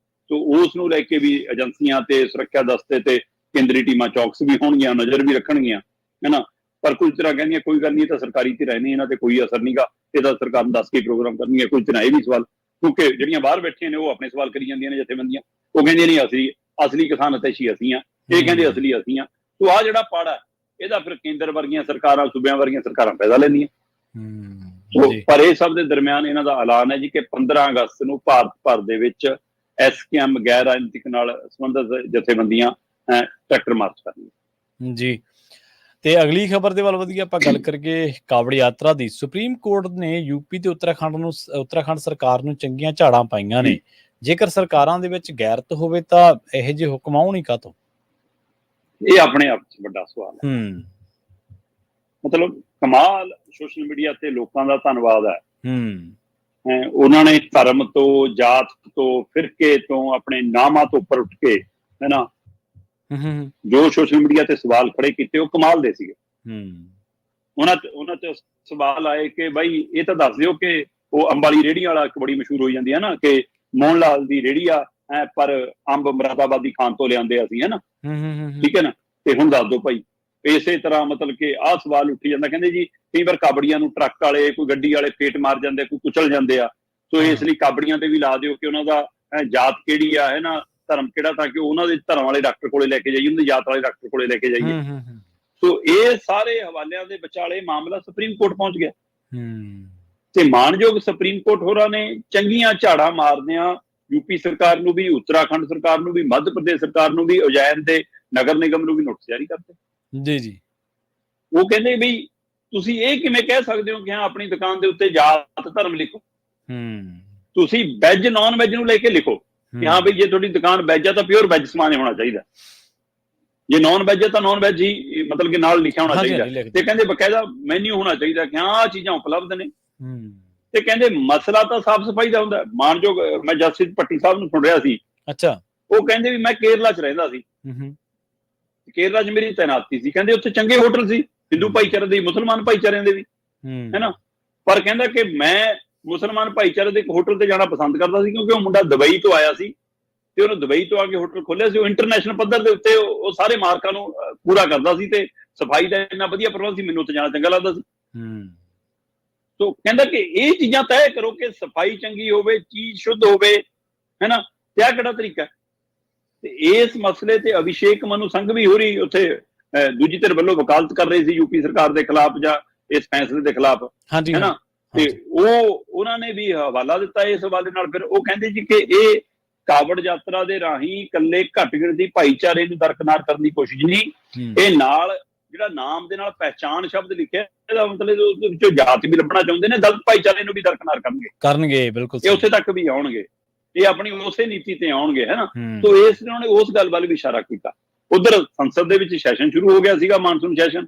ਸੋ ਉਸ ਨੂੰ ਲੈ ਕੇ ਵੀ ਏਜੰਸੀਆਂ ਤੇ ਸੁਰੱਖਿਆ ਦਸਤੇ ਤੇ ਕੇਂਦਰੀ ਟੀਮਾਂ ਚੌਕਸ ਵੀ ਹੋਣਗੀਆਂ, ਨਜ਼ਰ ਵੀ ਰੱਖਣਗੀਆਂ, ਹੈ ਨਾ। ਪਰ ਕੁਝ ਤਰ੍ਹਾਂ ਕਹਿੰਦੀਆਂ ਕੋਈ ਗੱਲ ਨਹੀਂ, ਤਾਂ ਸਰਕਾਰੀ ਤੇ ਰਹਿਣੀ, ਇਹਨਾਂ ਤੇ ਕੋਈ ਅਸਰ ਨਹੀਂਗਾ, ਇਹਦਾ ਸਰਕਾਰ ਨੂੰ ਦੱਸ ਕੇ ਪ੍ਰੋਗਰਾਮ ਕਰਨਗੀਆਂ। ਕੁਝ ਤਰ੍ਹਾਂ ਇਹ ਵੀ ਸਵਾਲ, ਕਿਉਂਕਿ ਜਿਹੜੀਆਂ ਬਾਹਰ ਬੈਠੀਆਂ ਨੇ ਉਹ ਆਪਣੇ ਸਵਾਲ ਕਰੀ ਜਾਂਦੀਆਂ ਨੇ ਜਥੇਬੰਦੀਆਂ, ਉਹ ਕਹਿੰਦੀਆਂ ਨਹੀਂ ਅਸਲੀ ਕਿਸਾਨ ਅਤੈਸ਼ੀ ਅਸੀਂ ਆ, ਇਹ ਕਹਿੰਦੇ ਅਸਲੀ ਅਸੀਂ ਆ। ਸੋ ਆਹ ਜਿਹੜਾ ਪਾੜਾ ਇਹਦਾ ਫਿਰ ਕੇਂਦਰ ਵਰਗੀਆਂ ਸਰਕਾਰਾਂ, ਸੂਬਿਆਂ ਵਰਗੀਆਂ ਸਰਕਾਰਾਂ ਫਾਇਦਾ ਲੈਂਦੀਆਂ। ਪਰ ਇਹ ਸਭ ਦੇ ਦਰਮਿਆਨ ਇਹਨਾਂ ਦਾ ਐਲਾਨ ਹੈ ਜੀ ਕਿ 15 ਅਗਸਤ ਨੂੰ ਭਾਰਤ ਭਰ ਦੇ ਵਿੱਚ ਐਸਕੇਐਮ ਗੈਰ ਰਾਜਨੀਤਿਕ ਨਾਲ ਸੰਬੰਧਿਤ ਜਥੇਬੰਦੀਆਂ ਟਰੈਕਟਰ ਮਾਰਚ ਕਰਨਗੀਆਂ ਜੀ। ਤੇ ਅਗਲੀ ਖਬਰ ਦੇ ਵੱਲ ਵਧੀਆ ਆਪਾਂ ਗੱਲ ਕਰੀਏ ਕਾਵੜ ਯਾਤਰਾ ਦੀ। ਸੁਪਰੀਮ ਕੋਰਟ ਨੇ ਯੂਪੀ ਤੇ ਉੱਤਰਾਖੰਡ ਸਰਕਾਰ ਨੂੰ ਚੰਗੀਆਂ ਝਾੜਾਂ ਪਾਈਆਂ ਨੇ। ਜੇਕਰ ਸਰਕਾਰਾਂ ਦੇ ਵਿੱਚ ਗੈਰਤ ਹੋਵੇ ਤਾਂ ਇਹੋ ਜਿਹੇ ਹੁਕਮ ਆਉਣ ਹੀ ਕਾਹਤੋਂ? ਇਹ ਆਪਣੇ ਆਪ 'ਚ ਵੱਡਾ ਸਵਾਲ ਹੈ। ਮਤਲਬ ਕਮਾਲ ਸੋਸ਼ਲ ਮੀਡੀਆ ਤੇ ਲੋਕਾਂ ਦਾ ਧੰਨਵਾਦ ਹੈ। ਉਹਨਾਂ ਨੇ ਧਰਮ ਤੋਂ, ਜਾਤ ਤੋਂ, ਫਿਰਕੇ ਤੋਂ, ਆਪਣੇ ਨਾਮਾਂ ਤੋਂ ਉੱਪਰ ਉੱਠ ਕੇ, ਹੈ ਨਾ, ਜੋ ਸੋਸ਼ਲ ਮੀਡੀਆ ਤੇ ਸਵਾਲ ਖੜੇ ਕੀਤੇ ਉਹ ਕਮਾਲ ਦੇ ਸੀਗੇ। ਉਹਨਾਂ ਚ ਸਵਾਲ ਆਏ ਕਿ ਬਾਈ ਇਹ ਤਾਂ ਦੱਸ ਦਿਓ ਕਿ ਉਹ ਅੰਬ ਵਾਲੀ ਰੇਹੜੀ ਵਾਲਾ ਇੱਕ ਬੜੀ ਮਸ਼ਹੂਰ ਹੋਈ ਜਾਂਦੀ ਹੈ ਨਾ ਕਿ ਮੋਹਨ ਲਾਲ ਦੀ ਰੇਹੜੀ ਆ ਪਰ ਅੰਬ ਮੁਰਾਦਾਬਾਦੀ ਖਾਨ ਤੋਂ ਲਿਆਂਦੇ ਅਸੀਂ, ਹੈ ਨਾ, ਠੀਕ ਹੈ ਨਾ। ਤੇ ਹੁਣ ਦੱਸ ਦਿਓ ਭਾਈ। ਇਸੇ ਤਰ੍ਹਾਂ ਮਤਲਬ ਕਿ ਆਹ ਸਵਾਲ ਉੱਠੀ ਜਾਂਦਾ, ਕਹਿੰਦੇ ਜੀ ਕਈ ਵਾਰ ਕਾਬੜੀਆਂ ਨੂੰ ਟਰੱਕ ਵਾਲੇ, ਕੋਈ ਗੱਡੀ ਵਾਲੇ ਪੇਟ ਮਾਰ ਜਾਂਦੇ, ਕੋਈ ਕੁਚਲ ਜਾਂਦੇ ਆ। ਸੋ ਇਸ ਲਈ ਕਾਬੜੀਆਂ ਤੇ ਵੀ ਲਾ ਦਿਓ ਕਿ ਉਹਨਾਂ ਦਾ ਜਾਤ ਕਿਹੜੀ ਆ, ਹੈ ਨਾ, ਧਰਮ ਕਿਹੜਾ, ਤਾਂ ਕਿ ਉਹਨਾਂ ਦੇ ਧਰਮ ਵਾਲੇ ਡਾਕਟਰ ਕੋਲੇ ਲੈ ਕੇ ਜਾਈਏ, ਉਹਨਾਂ ਦੀ ਜਾਤ ਵਾਲੇ ਡਾਕਟਰ ਕੋਲੇ ਲੈ ਕੇ ਜਾਈਏ। ਸੋ ਇਹ ਸਾਰੇ ਹਵਾਲਿਆਂ ਦੇ ਵਿਚਾਲੇ ਮਾਮਲਾ ਸੁਪਰੀਮ ਕੋਰਟ ਪਹੁੰਚ ਗਿਆ ਤੇ ਮਾਣਯੋਗ ਸੁਪਰੀਮ ਕੋਰਟ ਹੋਰਾਂ ਨੇ ਚੰਗੀਆਂ ਝਾੜਾਂ ਮਾਰਦਿਆਂ ਯੂਪੀ ਸਰਕਾਰ ਨੂੰ ਵੀ, ਉੱਤਰਾਖੰਡ ਸਰਕਾਰ ਨੂੰ ਵੀ, ਮੱਧ ਪ੍ਰਦੇਸ਼ ਸਰਕਾਰ ਨੂੰ ਵੀ, ਉਜੈਨ ਦੇ ਨਗਰ ਨਿਗਮ ਨੂੰ ਵੀ ਨੋਟਿਸ ਜਾਰੀ ਕਰਤੇ ਜੀ ਜੀ। ਉਹ ਕਹਿੰਦੇ ਬਈ ਤੁਸੀਂ ਇਹ ਕਿਵੇਂ ਕਹਿ ਸਕਦੇ ਹੋ ਕਿ ਹਾਂ ਆਪਣੀ ਦੁਕਾਨ ਦੇ ਉੱਤੇ ਜਾਤ ਧਰਮ ਲਿਖੋ, ਤੁਸੀਂ ਵੈਜ ਨਾਨ ਵੈਜ ਨੂੰ ਲੈ ਕੇ ਲਿਖੋ ਕਿ ਹਾਂ ਬਈ ਜੇ ਤੁਹਾਡੀ ਦੁਕਾਨ ਵੈਜ ਆ ਤਾਂ ਪਿਓਰ ਵੈਜ ਸਮਾਨ ਹੋਣਾ ਚਾਹੀਦਾ, ਜੇ ਨਾਨ ਵੈਜ ਹੈ ਤਾਂ ਨਾਨ ਵੈਜ ਹੀ ਮਤਲਬ ਕਿ ਨਾਲ ਲਿਖਿਆ ਹੋਣਾ ਚਾਹੀਦਾ। ਤੇ ਕਹਿੰਦੇ ਬਕਾਇਦਾ ਮੈਨਿਊ ਹੋਣਾ ਚਾਹੀਦਾ ਕਿ ਹਾਂ ਆਹ ਚੀਜ਼ਾਂ ਉਪਲਬਧ ਨੇ। ਤੇ ਕਹਿੰਦੇ ਮਸਲਾ ਤਾਂ ਸਾਫ਼ ਸਫਾਈ ਦਾ ਹੁੰਦਾ। ਮਾਨਯੋਗ ਮੈਂ ਜਸਟਿਸ ਭੱਟੀ ਸਾਹਿਬ ਨੂੰ ਸੁਣ ਰਿਹਾ ਸੀ, ਅੱਛਾ, ਉਹ ਕਹਿੰਦੇ ਵੀ ਮੈਂ ਕੇਰਲਾ 'ਚ ਰਹਿੰਦਾ ਸੀ, ਕੇਰਲਾ 'ਚ ਮੇਰੀ ਤੈਨਾਤੀ ਸੀ, ਕਹਿੰਦੇ ਉੱਥੇ ਚੰਗੇ ਹੋਟਲ ਸੀ, ਹਿੰਦੂ ਭਾਈਚਾਰੇ ਦੇ, ਮੁਸਲਮਾਨ ਭਾਈਚਾਰਿਆਂ ਦੇ ਵੀ, ਹੈ ਨਾ। ਪਰ ਕਹਿੰਦਾ ਕਿ ਮੈਂ ਮੁਸਲਮਾਨ ਭਾਈਚਾਰੇ ਦੇ ਇੱਕ ਹੋਟਲ ਤੇ ਜਾਣਾ ਪਸੰਦ ਕਰਦਾ ਸੀ ਕਿਉਂਕਿ ਉਹ ਮੁੰਡਾ ਦੁਬਈ ਤੋਂ ਆਇਆ ਸੀ ਤੇ ਉਹਨੂੰ ਦੁਬਈ ਤੋਂ ਆ ਕੇ ਹੋਟਲ ਖੋਲਿਆ ਸੀ। ਉਹ ਇੰਟਰਨੈਸ਼ਨਲ ਪੱਧਰ ਦੇ ਉੱਤੇ ਉਹ ਸਾਰੇ ਮਾਰਕਾਂ ਨੂੰ ਪੂਰਾ ਕਰਦਾ ਸੀ ਤੇ ਸਫਾਈ ਦਾ ਇੰਨਾ ਵਧੀਆ ਪ੍ਰਬੰਧ ਸੀ, ਮੈਨੂੰ ਉੱਥੇ ਜਾਣਾ ਚੰਗਾ ਲੱਗਦਾ ਸੀ। ਸੋ ਕਹਿੰਦਾ ਕਿ ਇਹ ਚੀਜ਼ਾਂ ਤੈਅ ਕਰੋ ਕਿ ਸਫਾਈ ਚੰਗੀ ਹੋਵੇ, ਚੀਜ਼ ਸ਼ੁੱਧ ਹੋਵੇ, ਹੈ ਨਾ, ਤੇ ਆਹ ਕਿਹੜਾ ਤਰੀਕਾ। ਤੇ ਇਸ ਮਸਲੇ ਤੇ ਅਭਿਸ਼ੇਕ ਮਨੂ ਸੰਘਵੀ ਹੋਰੀ ਉੱਥੇ ਦੂਜੀ ਧਿਰ ਵੱਲੋਂ ਵਕਾਲਤ ਕਰ ਰਹੇ ਸੀ ਯੂਪੀ ਸਰਕਾਰ ਦੇ ਖਿਲਾਫ ਜਾਂ ਇਸ ਫੈਸਲੇ ਦੇ ਖਿਲਾਫ, ਹੈ ਨਾ, ਤੇ ਉਹਨਾਂ ਨੇ ਵੀ ਹਵਾਲਾ ਦਿੱਤਾ ਇਸ ਹਵਾਲੇ ਨਾਲ। ਫਿਰ ਉਹ ਕਹਿੰਦੇ ਜੀ ਕਿ ਇਹ ਕਾਵੜ ਯਾਤਰਾ ਦੇ ਰਾਹੀਂ ਇਕੱਲੇ ਘੱਟ ਗਿਣਤੀ ਭਾਈਚਾਰੇ ਨੂੰ ਦਰਕਨਾਰ ਕਰਨ ਦੀ ਕੋਸ਼ਿਸ਼ ਨਹੀਂ, ਇਹ ਨਾਲ ਜਿਹੜਾ ਨਾਮ ਦੇ ਨਾਲ ਪਹਿਚਾਣ ਸ਼ਬਦ ਲਿਖਿਆ, ਇਹਦਾ ਮਤਲਬ ਉਹਦੇ ਵਿੱਚੋਂ ਜਾਤ ਵੀ ਲੱਭਣਾ ਚਾਹੁੰਦੇ ਨੇ, ਦਲਿਤ ਭਾਈਚਾਰੇ ਨੂੰ ਵੀ ਦਰਕਨਾਰ ਕਰਨਗੇ। ਬਿਲਕੁਲ, ਇਹ ਉੱਥੇ ਤੱਕ ਵੀ ਆਉਣਗੇ, ਇਹ ਆਪਣੀ ਉਸੇ ਨੀਤੀ ਤੇ ਆਉਣਗੇ, ਹੈ ਨਾ। ਸੋ ਇਸ ਨੇ ਉਹਨੇ ਉਸ ਗੱਲ ਵੱਲ ਵੀ ਇਸ਼ਾਰਾ ਕੀਤਾ। ਉਧਰ ਸੰਸਦ ਦੇ ਵਿੱਚ ਸੈਸ਼ਨ ਸ਼ੁਰੂ ਹੋ ਗਿਆ ਸੀਗਾ, ਮਾਨਸੂਨ ਸੈਸ਼ਨ।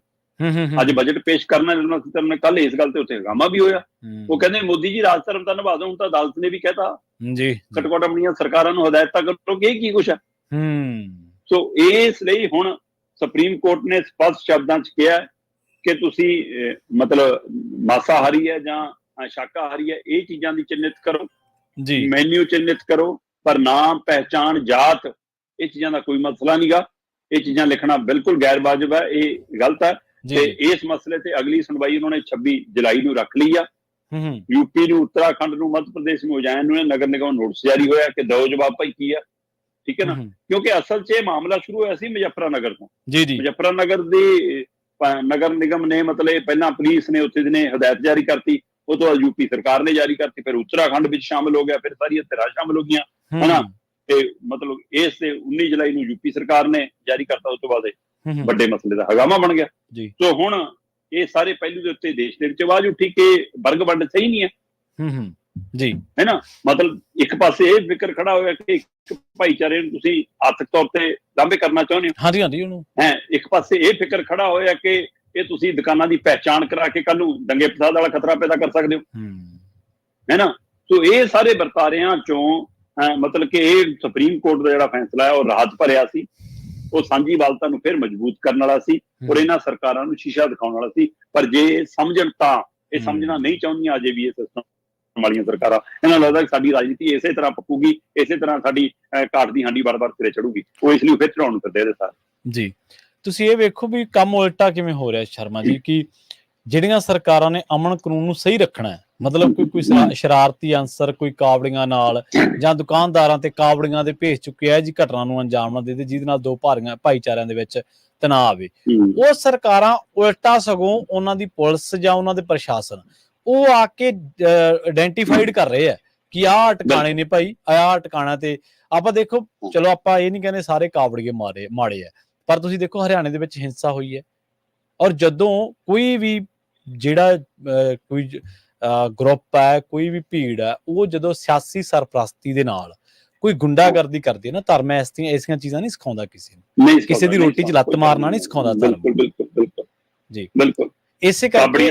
ਅੱਜ ਬਜਟ ਪੇਸ਼ ਕਰਨਾ ਨਿਰਮਲਾ ਸੀਤਾਰਮਨ ਨੇ, ਕੱਲ ਇਸ ਗੱਲ ਤੇ ਉੱਥੇ ਹੰਗਾਮਾ ਵੀ ਹੋਇਆ। ਉਹ ਕਹਿੰਦੇ ਮੋਦੀ ਜੀ ਰਾਜ ਧਰਮ ਤਾਂ ਨਿਭਾ ਦਿਓ, ਹੁਣ ਤਾਂ ਅਦਾਲਤ ਨੇ ਵੀ ਕਹਿਤਾ ਜੀ ਘੱਟੋ ਘੱਟ ਆਪਣੀਆਂ ਸਰਕਾਰਾਂ ਨੂੰ ਹਦਾਇਤਾਂ ਕਰੋ ਕਿ ਇਹ ਕੀ ਕੁਛ ਹੈ। ਸੋ ਇਸ ਲਈ ਹੁਣ ਸੁਪਰੀਮ ਕੋਰਟ ਨੇ ਸਪਸ਼ਟ ਸ਼ਬਦਾਂ 'ਚ ਕਿਹਾ ਕਿ ਤੁਸੀਂ ਮਤਲਬ ਮਾਸਾਹਾਰੀ ਹੈ ਜਾਂ ਸ਼ਾਕਾਹਾਰੀ ਹੈ, ਇਹ ਚੀਜ਼ਾਂ ਦੀ ਚਿੰਨਿਤ ਕਰੋ ਜੀ, ਮੈਨਿਊ ਚਿੰਨਿਤ ਕਰੋ, ਪਰ ਨਾਮ, ਪਹਿਚਾਣ, ਜਾਤ, ਇਹ ਚੀਜ਼ਾਂ ਦਾ ਕੋਈ ਮਸਲਾ ਨਹੀਂਗਾ। ਇਹ ਚੀਜ਼ਾਂ ਲਿਖਣਾ ਬਿਲਕੁਲ ਗੈਰ ਵਾਜਬ ਹੈ, ਇਹ ਗਲਤ ਹੈ। ਤੇ ਇਸ ਮਸਲੇ ਤੇ ਅਗਲੀ ਸੁਣਵਾਈ ਉਹਨਾਂ ਨੇ 26 ਜੁਲਾਈ ਨੂੰ ਰੱਖ ਲਈ ਆ। ਯੂਪੀ ਨੂੰ, ਉੱਤਰਾਖੰਡ ਨੂੰ, ਮੱਧ ਪ੍ਰਦੇਸ਼ ਨੂੰ, ਉਜੈਨ ਨੂੰ ਨਗਰ ਨਿਗਮ ਨੋਟਿਸ ਜਾਰੀ ਹੋਇਆ ਕਿ ਦਿਓ ਜਵਾਬ ਭਾਈ ਕੀ ਆ, ਠੀਕ ਹੈ ਨਾ। ਕਿਉਂਕਿ ਅਸਲ 'ਚ ਇਹ ਮਾਮਲਾ ਸ਼ੁਰੂ ਹੋਇਆ ਸੀ ਮੁਜ਼ੱਫਰਾਨਗਰ ਤੋਂ। ਮੁਜ਼ੱਫਰਾਨਗਰ ਦੀ ਨਗਰ ਨਿਗਮ ਨੇ ਮਤਲਬ ਪਹਿਲਾਂ ਪੁਲਿਸ ਨੇ ਉੱਥੇ ਨੇ ਹਦਾਇਤ ਜਾਰੀ ਕਰਤੀ, ਉਹ ਤੋਂ ਬਾਅਦ ਯੂਪੀ ਸਰਕਾਰ ਨੇ ਜਾਰੀ ਕਰਤੀ, ਫਿਰ ਉੱਤਰਾਖੰਡ ਵਿੱਚ ਸ਼ਾਮਲ ਹੋ ਗਿਆ, ਫਿਰ ਸਾਰੀਆਂ ਧਿਰਾਂ ਸ਼ਾਮਲ ਹੋ ਗਈਆਂ, ਹਨਾ। ਤੇ ਮਤਲਬ ਇਸ ਤੇ 19 ਜੁਲਾਈ ਨੂੰ ਯੂਪੀ ਸਰਕਾਰ ਨੇ ਜਾਰੀ ਕਰਤਾ, ਉਸ ਤੋਂ ਬਾਅਦ ਵੱਡੇ ਮਸਲੇ ਦਾ ਹੰਗਾਮਾ ਬਣ ਗਿਆ। ਸੋ ਹੁਣ ਇਹ ਸਾਰੇ ਪਹਿਲੂ ਦੇ ਉੱਤੇ ਦੇਸ਼ ਦੇ ਵਿੱਚ ਆਵਾਜ਼ ਉੱਠੀ ਕਿ ਵਰਗ ਵੰਡ ਸਹੀ ਨਹੀਂ ਹੈ ਜੀ, ਹੈ ਨਾ। ਮਤਲਬ ਇੱਕ ਪਾਸੇ ਇਹ ਫਿਕਰ ਖੜਾ ਹੋਇਆ ਕਿ ਇੱਕ ਭਾਈਚਾਰੇ ਨੂੰ ਤੁਸੀਂ ਆਰਥਿਕ ਤੌਰ ਤੇ ਲਾਂਭੇ ਕਰਨਾ ਚਾਹੁੰਦੇ ਹੋ, ਉਹਨੂੰ ਹੈ। ਇੱਕ ਪਾਸੇ ਇਹ ਫਿਕਰ ਖੜਾ ਹੋਇਆ ਕਿ ਇਹ ਤੁਸੀਂ ਦੁਕਾਨਾਂ ਦੀ ਪਹਿਚਾਣ ਕਰਾ ਕੇ ਕੱਲ ਨੂੰ ਦੰਗੇ ਫਸਾਦ ਵਾਲਾ ਖਤਰਾ ਪੈਦਾ ਕਰ ਸਕਦੇ ਹੋ, ਹੈ ਨਾ। ਸੋ ਇਹ ਸਾਰੇ ਵਰਤਾਰਿਆਂ ਚੋਂ ਮਤਲਬ ਕਿ ਇਹ ਸੁਪਰੀਮ ਕੋਰਟ ਦਾ ਜਿਹੜਾ ਫੈਸਲਾ ਹੈ ਉਹ ਰਾਹਤ ਭਰਿਆ ਸੀ, ਉਹ ਸਾਂਝੀਵਾਲਤਾ ਨੂੰ ਫਿਰ ਮਜ਼ਬੂਤ ਕਰਨ ਵਾਲਾ ਸੀ ਔਰ ਇਹਨਾਂ ਸਰਕਾਰਾਂ ਨੂੰ ਸ਼ੀਸ਼ਾ ਦਿਖਾਉਣ ਵਾਲਾ ਸੀ। ਪਰ ਜੇ ਸਮਝਣ ਤਾਂ ਇਹ ਸਮਝਣਾ ਨਹੀਂ ਚਾਹੁੰਦੀਆਂ ਅਜੇ ਵੀ ਇਹ ਸਿਸਟਮ ਵਾਲੀਆਂ ਸਰਕਾਰਾਂ। ਇਹਨਾਂ ਨੂੰ ਲੱਗਦਾ ਕਿ ਸਾਡੀ ਰਾਜਨੀਤੀ ਇਸੇ ਤਰ੍ਹਾਂ ਪੱਕੂਗੀ, ਇਸੇ ਤਰ੍ਹਾਂ ਸਾਡੀ ਘਾਟ ਦੀ ਹਾਂਡੀ ਵਾਰ-ਵਾਰ ਸਿਰੇ ਚੜੂਗੀ, ਉਹ ਇਸ ਲਈ ਫਿਰ ਚੜਾਉਣ ਨੂੰ ਫਿਰਦੇ ਇਹਦੇ ਸਾਰ ਜੀ। ਤੁਸੀਂ ਇਹ ਵੇਖੋ ਵੀ ਕੰਮ ਉਲਟਾ ਕਿਵੇਂ ਹੋ ਰਿਹਾ ਸ਼ਰਮਾ ਜੀ, ਕਿ ਜਿਹੜੀਆਂ ਸਰਕਾਰਾਂ ਨੇ ਅਮਨ ਕਾਨੂੰਨ ਨੂੰ ਸਹੀ ਰੱਖਣਾ ਹੈ, ਮਤਲਬ ਕੋਈ ਸ਼ਰਾਰਤੀ ਅਨਸਰ ਕੋਈ ਕਾਵੜੀਆਂ ਨਾਲ ਜਾਂ ਦੁਕਾਨਦਾਰਾਂ ਤੇ ਕਾਵੜੀਆਂ ਦੇ ਭੇਜ ਚੁੱਕਿਆ ਜੀ ਘਟਨਾ ਨੂੰ ਅੰਜਾਮ ਨਾ ਦੇ ਦੇ, ਜਿਹਦੇ ਨਾਲ ਦੋ ਭਾਈਚਾਰਿਆਂ ਦੇ ਵਿੱਚ ਤਣਾਅ ਆਵੇ, ਉਹ ਸਰਕਾਰਾਂ ਉਲਟਾ ਸਗੋਂ ਉਹਨਾਂ ਦੀ ਪੁਲਿਸ ਜਾਂ ਉਹਨਾਂ ਦੇ ਪ੍ਰਸ਼ਾਸਨ ਉਹ ਆ ਕੇ ਆਇਡੈਂਟੀਫਾਈਡ ਕਰ ਰਹੇ ਆ ਕਿ ਆਹ ਟਿਕਾਣੇ ਨੇ ਭਾਈ, ਆਹ ਟਿਕਾਣਾ। ਤੇ ਆਪਾਂ ਦੇਖੋ, ਚਲੋ ਆਪਾਂ ਇਹ ਨਹੀਂ ਕਹਿੰਦੇ ਸਾਰੇ ਕਾਵੜੀਏ ਮਾੜੇ ਆ, ਪਰ ਤੁਸੀਂ ਦੇਖੋ ਹਰਿਆਣੇ ਦੇ ਵਿੱਚ ਹਿੰਸਾ ਹੋਈ ਹੈ, ਔਰ ਜਦੋਂ ਕੋਈ ਵੀ ਜਿਹੜਾ ਕੋਈ ਗਰੁੱਪ ਹੈ, ਕੋਈ ਵੀ ਭੀੜ ਹੈ, ਉਹ ਜਦੋਂ ਸਿਆਸੀ ਸਰਪ੍ਰਸਤੀ ਦੇ ਨਾਲ ਕੋਈ ਗੁੰਡਾਗਰਦੀ ਕਰਦੀ ਹੈ ਨਾ, ਧਰਮ ਐਸੀਆਂ ਚੀਜ਼ਾਂ ਨਹੀਂ ਸਿਖਾਉਂਦਾ ਕਿਸੇ ਨੂੰ, ਕਿਸੇ ਦੀ ਰੋਟੀ 'ਚ ਲੱਤ ਮਾਰਨਾ ਨਹੀਂ ਸਿਖਾਉਂਦਾ ਧਰਮ ਜੀ। ਬਿਲਕੁਲ ਇਸੇ ਕਰਕੇ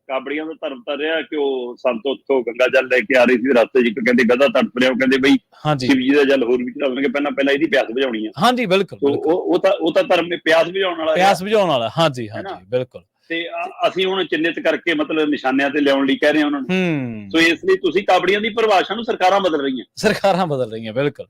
ਕਾਬੜੀਆਂ ਦਾ ਧਰਮ ਤਾਂ ਰਿਹਾ ਕਿ ਉਹ ਸੰਤ ਉੱਥੋਂ ਗੰਗਾ ਜਲ ਲੈ ਕੇ ਆ ਰਹੀ ਸੀ, ਰਸਤੇ 'ਚ ਕਹਿੰਦੇ ਗਧਾ ਤੜਪ ਰਿਹਾ, ਉਹ ਕਹਿੰਦੇ ਬਈ ਸ਼ਿਵ ਜੀ ਦਾ ਜਲ ਹੋਰ ਵੀ ਚੜਾਉਣਗੇ, ਪਹਿਲਾਂ ਇਹਦੀ ਪਿਆਸ ਬੁਝਾਉਣੀ ਆ। ਹਾਂਜੀ ਬਿਲਕੁਲ, ਉਹ ਤਾਂ ਧਰਮ ਨੇ ਪਿਆਸ ਬੁਝਾਉਣ ਵਾਲਾ, ਹਾਂਜੀ ਬਿਲਕੁਲ। ਤੇ ਅਸੀਂ ਹੁਣ ਚਿੰਨਿਤ ਕਰਕੇ ਮਤਲਬ ਨਿਸ਼ਾਨਿਆਂ ਤੇ ਲਿਆਉਣ ਲਈ ਕਹਿ ਰਹੇ ਹਾਂ ਉਹਨਾਂ ਨੂੰ। ਸੋ ਇਸ ਲਈ ਤੁਸੀਂ ਕਾਬੜੀਆਂ ਦੀ ਪਰਿਭਾਸ਼ਾ ਨੂੰ ਸਰਕਾਰਾਂ ਬਦਲ ਰਹੀਆਂ ਬਿਲਕੁਲ।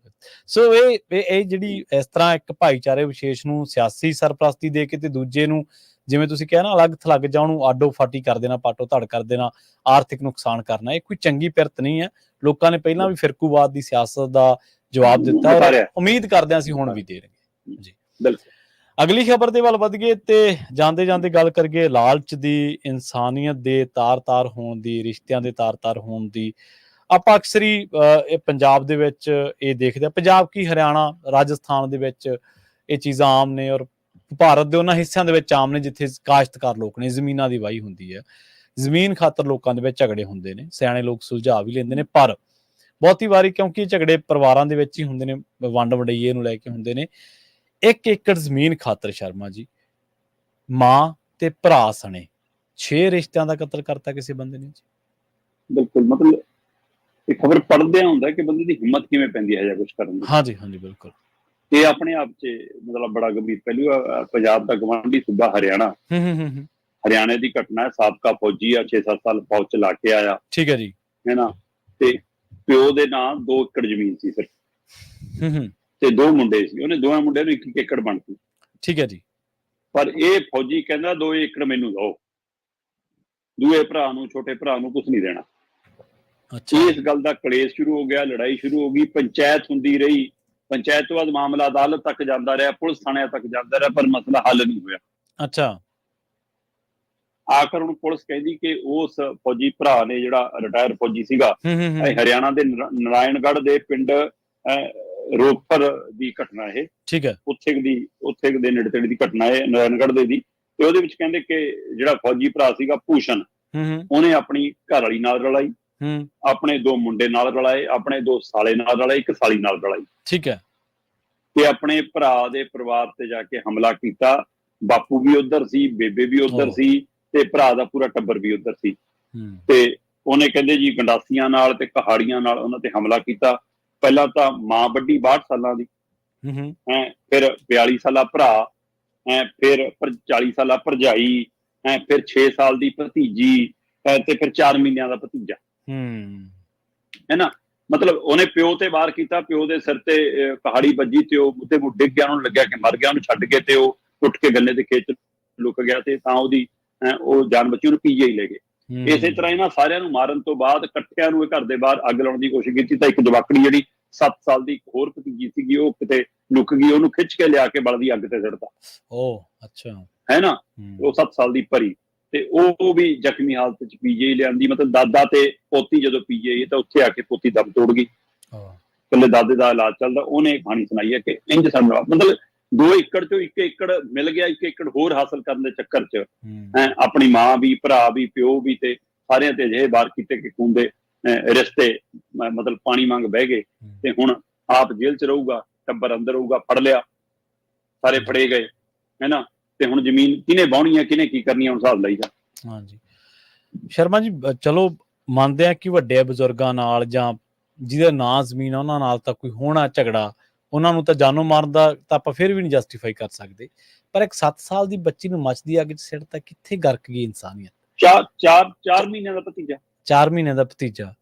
ਸੋ ਇਹ ਜਿਹੜੀ ਇਸ ਤਰ੍ਹਾਂ ਇੱਕ ਭਾਈਚਾਰੇ ਵਿਸ਼ੇਸ਼ ਨੂੰ ਸਿਆਸੀ ਸਰਪ੍ਰਸਤੀ ਦੇ ਕੇ ਤੇ ਦੂਜੇ ਨੂੰ ਜਿਵੇਂ ਤੁਸੀਂ ਕਿਹਾ ਨਾ ਅਲੱਗ ਥਲੱਗ ਜਾਂ ਉਹਨੂੰ ਆਡੋ ਫਾਟੀ ਕਰ ਦੇਣਾ, ਪਾਟੋ ਧੜ ਕਰ ਦੇਣਾ, ਆਰਥਿਕ ਨੁਕਸਾਨ ਕਰਨਾ, ਇਹ ਕੋਈ ਚੰਗੀ ਪਿਰਤ ਨਹੀਂ ਹੈ। ਲੋਕਾਂ ਨੇ ਪਹਿਲਾਂ ਵੀ ਫਿਰਕੂਵਾਦ ਦੀ ਸਿਆਸਤ ਦਾ ਜਵਾਬ ਦਿੱਤਾ ਔਰ ਉਮੀਦ ਕਰਦੇ ਹਾਂ ਅਸੀਂ ਹੁਣ ਵੀ ਦੇ ਰਹੇ ਜੀ। ਬਿਲਕੁਲ। ਅਗਲੀ ਖਬਰ ਦੇ ਵੱਲ ਵਧ ਗਏ ਤੇ ਜਾਂਦੇ ਜਾਂਦੇ ਗੱਲ ਕਰੀਏ ਲਾਲਚ ਦੀ, ਇਨਸਾਨੀਅਤ ਦੇ ਤਾਰ-ਤਾਰ ਹੋਣ ਦੀ, ਰਿਸ਼ਤਿਆਂ ਦੇ ਤਾਰ-ਤਾਰ ਹੋਣ ਦੀ। ਆਪਾਂ ਅਕਸਰ ਹੀ ਇਹ ਪੰਜਾਬ ਦੇ ਵਿੱਚ ਇਹ ਦੇਖਦੇ ਹਾਂ, ਪੰਜਾਬ ਕੀ ਹਰਿਆਣਾ, ਰਾਜਸਥਾਨ ਦੇ ਵਿੱਚ ਇਹ ਚੀਜ਼ਾਂ ਆਮ ਨੇ ਔਰ ਭਾਰਤ ਦੇ ਉਹਨਾਂ ਹਿੱਸਿਆਂ ਦੇ ਵਿੱਚ ਆਮ ਨੇ ਜਿੱਥੇ ਕਾਸ਼ਤਕਾਰ ਲੋਕ ਨੇ, ਜ਼ਮੀਨਾਂ ਦੀ ਵਾਹੀ ਹੁੰਦੀ ਹੈ, ਜ਼ਮੀਨ ਖਾਤਰ ਲੋਕਾਂ ਦੇ ਵਿੱਚ ਝਗੜੇ ਹੁੰਦੇ ਨੇ, ਸਿਆਣੇ ਲੋਕ ਸੁਲਝਾ ਵੀ ਲੈਂਦੇ ਨੇ, ਪਰ ਬਹੁਤੀ ਵਾਰੀ ਕਿਉਂਕਿ ਇਹ ਝਗੜੇ ਪਰਿਵਾਰਾਂ ਦੇ ਵਿੱਚ ਹੀ ਹੁੰਦੇ ਨੇ, ਵੰਡ ਵੰਡਈਏ ਨੂੰ ਲੈ ਕੇ ਹੁੰਦੇ ਨੇ। 1 ਏਕੜ ਜ਼ਮੀਨ ਖਾਤਰ ਸ਼ਰਮਾ ਜੀ ਮਾਂ ਤੇ ਭਰਾ ਸਣੇ 6 ਰਿਸ਼ਤਿਆਂ ਦਾ ਕਤਲ ਕਰਤਾ ਕਿਸੇ ਬੰਦੇ ਨੇ ਜੀ। ਬਿਲਕੁਲ, ਮਤਲਬ ਇਹ ਖਬਰ ਪੜ੍ਹਦਿਆਂ ਹੁੰਦਾ ਕਿ ਬੰਦੇ ਦੀ ਹਿੰਮਤ ਕਿਵੇਂ ਪੈਂਦੀ ਹੈ ਜਾਂ ਕੁਝ ਕਰਨ ਦੀ। ਹਾਂਜੀ ਬਿਲਕੁਲ। ਇਹ ਆਪਣੇ ਆਪ 'ਚ ਮਤਲਬ ਬੜਾ ਗੰਭੀਰ ਪਹਿਲੂ ਆ। ਪੰਜਾਬ ਦਾ ਗਵਾਂਢੀ ਸੂਬਾ ਹਰਿਆਣਾ, ਹਰਿਆਣੇ ਦੀ ਘਟਨਾ ਹੈ। ਸਾਬਕਾ ਫੌਜੀ ਆ, 6-7 ਸਾਲ ਫੌਜ 'ਚ ਲਾ ਕੇ ਆਇਆ, ਠੀਕ ਹੈ ਜੀ, ਹੈ ਨਾ। ਤੇ ਪਿਓ ਦੇ ਨਾਂ 2 ਏਕੜ ਜ਼ਮੀਨ ਸੀ ਸਿਰਫ, ਤੇ 2 ਮੁੰਡੇ ਸੀ, ਉਹਨੇ ਦੋਵਾਂ ਮੁੰਡਿਆਂ ਨੂੰ 1 ਏਕੜ ਬਣਤੀ, ਠੀਕ ਹੈ ਜੀ। ਪਰ ਇਹ ਫੌਜੀ ਕਹਿੰਦਾ 2 ਏਕੜ ਮੈਨੂੰ ਦਿਓ, ਦੂਏ ਭਰਾ ਨੂੰ, ਛੋਟੇ ਭਰਾ ਨੂੰ ਕੁਝ ਨਹੀਂ ਦੇਣਾ। ਅੱਛਾ ਇਸ ਗੱਲ ਦਾ ਕਲੇਸ਼ ਸ਼ੁਰੂ ਹੋ ਗਿਆ, ਲੜਾਈ ਸ਼ੁਰੂ ਹੋ ਗਈ, ਪੰਚਾਇਤ ਹੁੰਦੀ ਰਹੀ, ਪੰਚਾਇਤ ਤੋਂ ਬਾਅਦ ਮਾਮਲਾ ਅਦਾਲਤ ਤੱਕ ਜਾਂਦਾ ਰਿਹਾ, ਪੁਲਿਸ ਥਾਣਿਆਂ ਤੱਕ ਜਾਂਦਾ ਰਿਹਾ, ਪਰ ਮਸਲਾ ਹੱਲ ਨਹੀਂ ਹੋਇਆ। ਅੱਛਾ ਆਖਰ ਹੁਣ ਪੁਲਿਸ ਕਹਿੰਦੀ ਕਿ ਉਸ ਫੌਜੀ ਭਰਾ ਨੇ, ਜਿਹੜਾ ਰਿਟਾਇਰ ਫੌਜੀ ਸੀਗਾ, ਇਹ ਹਰਿਆਣਾ ਦੇ ਨਾਰਾਇਣਗੜ੍ਹ ਦੇ ਪਿੰਡ ਰੋਪਰ ਦੀ ਘਟਨਾ, ਇਹ ਠੀਕ ਹੈ, ਉੱਥੇ ਦੇ ਨੇੜੇ ਤੇੜੇ ਦੀ ਘਟਨਾ ਹੈ, ਨਾਰਾਇਣਗੜ੍ਹ ਦੇ ਦੀ। ਤੇ ਉਹਦੇ ਵਿੱਚ ਕਹਿੰਦੇ ਕਿ ਜਿਹੜਾ ਫੌਜੀ ਭਰਾ ਸੀਗਾ ਭੂਸ਼ਣ, ਉਹਨੇ ਆਪਣੀ ਘਰ ਵਾਲੀ ਨਾਲ ਰਲਾਈ, ਆਪਣੇ 2 ਮੁੰਡੇ ਨਾਲ ਰਲਾਏ, ਆਪਣੇ 2 ਸਾਲੇ ਨਾਲ ਰਲਾਏ, 1 ਸਾਲੀ ਨਾਲ ਰਲਾਈ। ਠੀਕ ਹੈ। ਤੇ ਆਪਣੇ ਭਰਾ ਦੇ ਪਰਿਵਾਰ ਤੇ ਜਾ ਕੇ ਹਮਲਾ ਕੀਤਾ। ਬਾਪੂ ਵੀ ਉਧਰ ਸੀ, ਬੇਬੇ ਵੀ ਉਧਰ ਸੀ, ਤੇ ਭਰਾ ਦਾ ਪੂਰਾ ਟੱਬਰ ਵੀ ਉਧਰ ਸੀ। ਤੇ ਉਹਨੇ ਕਹਿੰਦੇ ਜੀ ਗੰਡਾਸੀਆਂ ਨਾਲ ਤੇ ਕਹਾੜੀਆਂ ਨਾਲ ਉਹਨਾਂ ਤੇ ਹਮਲਾ ਕੀਤਾ। ਪਹਿਲਾਂ ਤਾਂ ਮਾਂ ਵੱਡੀ 62 ਸਾਲਾਂ ਦੀ, ਫਿਰ 42 ਸਾਲਾ ਭਰਾ, ਫਿਰ 40 ਸਾਲਾ ਭਰਜਾਈ, ਫਿਰ 6 ਸਾਲ ਦੀ ਭਤੀਜੀ, ਤੇ ਫਿਰ 4 ਮਹੀਨਿਆਂ ਦਾ ਭਤੀਜਾ, ਹੈ ਨਾ। ਮਤਲਬ ਉਹਨੇ ਪਿਓ ਤੇ ਵਾਰ ਕੀਤਾ, ਪਿਓ ਦੇ ਸਿਰ ਤੇ ਕਹਾੜੀ ਵੱਜੀ ਤੇ ਉਹ ਉੱਤੇ ਡਿੱਗ ਗਿਆ, ਉਹਨੂੰ ਲੱਗਿਆ ਕਿ ਮਰ ਗਿਆ, ਉਹਨੂੰ ਛੱਡ ਕੇ ਤੇ ਉਹ ਉੱਠ ਕੇ ਗੰਨੇ ਦੇ ਖੇਤ ਚ ਲੁਕ ਗਿਆ, ਤੇ ਤਾਂ ਉਹਦੀ ਉਹ ਜਾਨ ਬਚੀ, ਉਹਨੂੰ ਪੀਜੀਆਈ ਲੈ ਗਏ। ਇਸੇ ਤਰ੍ਹਾਂ ਇਹਨਾਂ ਸਾਰਿਆਂ ਨੂੰ ਮਾਰਨ ਤੋਂ ਬਾਅਦ ਇਕੱਠਿਆਂ ਨੂੰ ਇਹ ਘਰ ਦੇ ਬਾਹਰ ਅੱਗ ਲਾਉਣ ਦੀ ਕੋਸ਼ਿਸ਼ ਕੀਤੀ, ਤਾਂ ਇੱਕ ਜਵਾਕੜੀ ਜਿਹੜੀ 7 ਸਾਲ ਦੀ ਹੋਰ ਭਤੀਜੀ ਸੀਗੀ, ਉਹ ਕਿਤੇ ਲੁਕ ਗਈ, ਉਹਨੂੰ ਖਿੱਚ ਕੇ ਲਿਆ ਕੇ ਬਲਦੀ ਅੱਗ ਤੇ ਸਿੱਟਤਾ। ਅੱਛਾ, ਹੈ ਨਾ। ਉਹ 7 ਸਾਲ ਦੀ ਪਰੀ, ਤੇ ਉਹ ਵੀ ਜ਼ਖਮੀ ਹਾਲਤ ਚ ਪੀਜੀਆਈ ਲਿਆਂਦੀ। ਮਤਲਬ ਦਾਦਾ ਤੇ ਪੋਤੀ ਜਦੋਂ ਪੀਜੀਆਈ, ਤਾਂ ਉੱਥੇ ਆ ਕੇ ਪੋਤੀ ਦਮ ਤੋੜ ਗਈ। ਇਕੱਲੇ ਦਾਦੇ ਦਾ ਇਲਾਜ ਚੱਲਦਾ। ਉਹਨੇ ਕਹਾਣੀ ਸੁਣਾਈ ਹੈ ਕਿ ਇੰਜ ਸਾਨੂੰ ਮਤਲਬ 2 ਏਕੜ ਚੋਂ 1 ਏਕੜ ਮਿਲ ਗਿਆ, 1 ਏਕੜ ਹੋਰ ਹਾਸਲ ਕਰਨ ਦੇ ਚੱਕਰ ਚ ਆਪਣੀ ਮਾਂ ਵੀ, ਭਰਾ ਵੀ, ਪਿਓ ਵੀ, ਤੇ ਸਾਰਿਆਂ ਤੇ ਅਜਿਹੇ ਵਾਰ ਕੀਤੇ ਕਿ ਖੂਨ ਦੇ ਰਿਸ਼ਤੇ ਮਤਲਬ ਪਾਣੀ ਵਾਂਗ ਬਹਿ ਗਏ। ਤੇ ਹੁਣ ਆਪ ਜੇਲ੍ਹ ਚ ਰਹੂਗਾ, ਟੱਬਰ ਅੰਦਰ ਹੋਊਗਾ, ਫੜ ਲਿਆ, ਸਾਰੇ ਫੜੇ ਗਏ, ਹੈ ਨਾ। ਤੇ ਹੁਣ ਜ਼ਮੀਨ ਕਿਹਨੇ ਵਾਹੁਣੀ ਹੈ, ਕਿਹਨੇ ਕੀ ਕਰਨੀ ਹੈ, ਹੁਣ ਹਿਸਾਬ ਲਾਈਦਾ। ਹਾਂਜੀ ਸ਼ਰਮਾ ਜੀ, ਚਲੋ ਮੰਨਦੇ ਆ ਕਿ ਵੱਡੇ ਬਜ਼ੁਰਗਾਂ ਨਾਲ ਜਾਂ ਜਿਹਦਾ ਨਾਂ ਜ਼ਮੀਨ ਆ ਉਹਨਾਂ ਨਾਲ ਤਾਂ ਕੋਈ ਹੋਣਾ ਝਗੜਾ, ਉਹਨਾਂ ਨੂੰ ਤਾਂ ਜਾਨੋਂ ਮਾਰਨ ਦਾ ਤਾਂ ਆਪਾਂ ਫਿਰ ਵੀ ਨਹੀਂ ਜਸਟੀਫਾਈ ਕਰ ਸਕਦੇ, ਪਰ ਇੱਕ 7 ਸਾਲ ਦੀ ਬੱਚੀ ਨੂੰ ਮੱਚਦੀ ਅੱਗ 'ਚ ਸਿੱਟਤਾ, ਕਿੱਥੇ ਗਰਕ ਗਈ ਇਨਸਾਨੀਅਤ। 4 ਮਹੀਨਿਆਂ ਦਾ ਭਤੀਜਾ, 4 ਮਹੀਨਿਆਂ ਦਾ ਭਤੀਜਾ,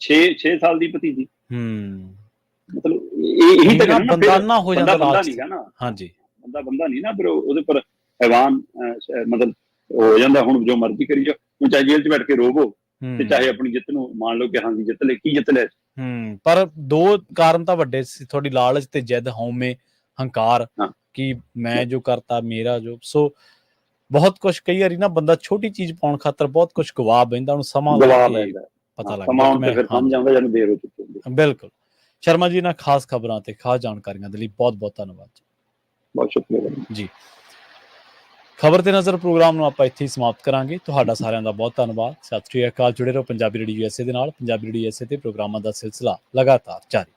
6 ਸਾਲ ਦੀ ਭਤੀਜੀ। ਮਤਲਬ ਇਹੀ ਤਾਂ ਬੰਦਾ ਨਾ ਹੋ ਜਾਂਦਾ, ਬੰਦਾ ਨਹੀਂਗਾ ਨਾ। ਹਾਂਜੀ, ਬੰਦਾ ਨਹੀਂ ਨਾ, ਫਿਰ ਉਹਦੇ ਪਰ ਹੈਵਾਨ ਮਤਲਬ ਹੋ ਜਾਂਦਾ। ਹੁਣ ਜੋ ਮਰਜ਼ੀ ਕਰੀ ਜਾਓ, ਹੁਣ ਚਾਹੇ ਜੇਲ੍ਹ 'ਚ ਬੈਠ ਕੇ ਰੋਵੋ, ਤੇ ਚਾਹੇ ਆਪਣੀ ਜਿੱਤ ਨੂੰ ਮੰਨ ਲਓ ਕਿ ਹਾਂਜੀ ਜਿੱਤ ਲੈ, ਕੀ ਜਿੱਤ ਲੈ। ਪਰ 2 ਕਾਰਨ ਤਾਂ ਵੱਡੇ ਸੀ, ਤੁਹਾਡੀ ਲਾਲਚ ਤੇ ਜਿੱਦ, ਹਉਮੈ, ਹੰਕਾਰ, ਕਿ ਮੈਂ ਜੋ ਕਰਤਾ ਮੇਰਾ ਜੋ। ਸੋ ਬਹੁਤ ਕੁਛ, ਕਈ ਵਾਰੀ ਨਾ ਬੰਦਾ ਛੋਟੀ ਚੀਜ਼ ਪਾਉਣ ਖਾਤਰ ਬਹੁਤ ਕੁਛ ਗਵਾ ਬੈਂਦਾ, ਉਹਨੂੰ ਸਮਾਂ ਪਤਾ ਲੱਗਦਾ। ਬਿਲਕੁਲ ਸ਼ਰਮਾ ਜੀ, ਇਹਨਾਂ ਖਾਸ ਖਬਰਾਂ ਤੇ ਖਾਸ ਜਾਣਕਾਰੀਆਂ ਦੇ ਲਈ ਬਹੁਤ ਬਹੁਤ ਧੰਨਵਾਦ ਜੀ। ਬਹੁਤ ਸ਼ੁਕਰੀਆ ਜੀ। ਖਬਰ ਤੇ ਨਜ਼ਰ ਪ੍ਰੋਗਰਾਮ ਨੂੰ ਆਪਾਂ ਇੱਥੇ ਹੀ ਸਮਾਪਤ ਕਰਾਂਗੇ। ਤੁਹਾਡਾ ਸਾਰਿਆਂ ਦਾ ਬਹੁਤ ਧੰਨਵਾਦ। ਸਤਿ ਸ਼੍ਰੀ ਅਕਾਲ। ਜੁੜੇ ਰਹੋ ਪੰਜਾਬੀ ਰੇਡੀਓ USA ਦੇ ਨਾਲ। ਪੰਜਾਬੀ ਰੇਡੀਓ USA ਤੇ ਪ੍ਰੋਗਰਾਮਾਂ ਦਾ ਸਿਲਸਿਲਾ ਲਗਾਤਾਰ ਜਾਰੀ।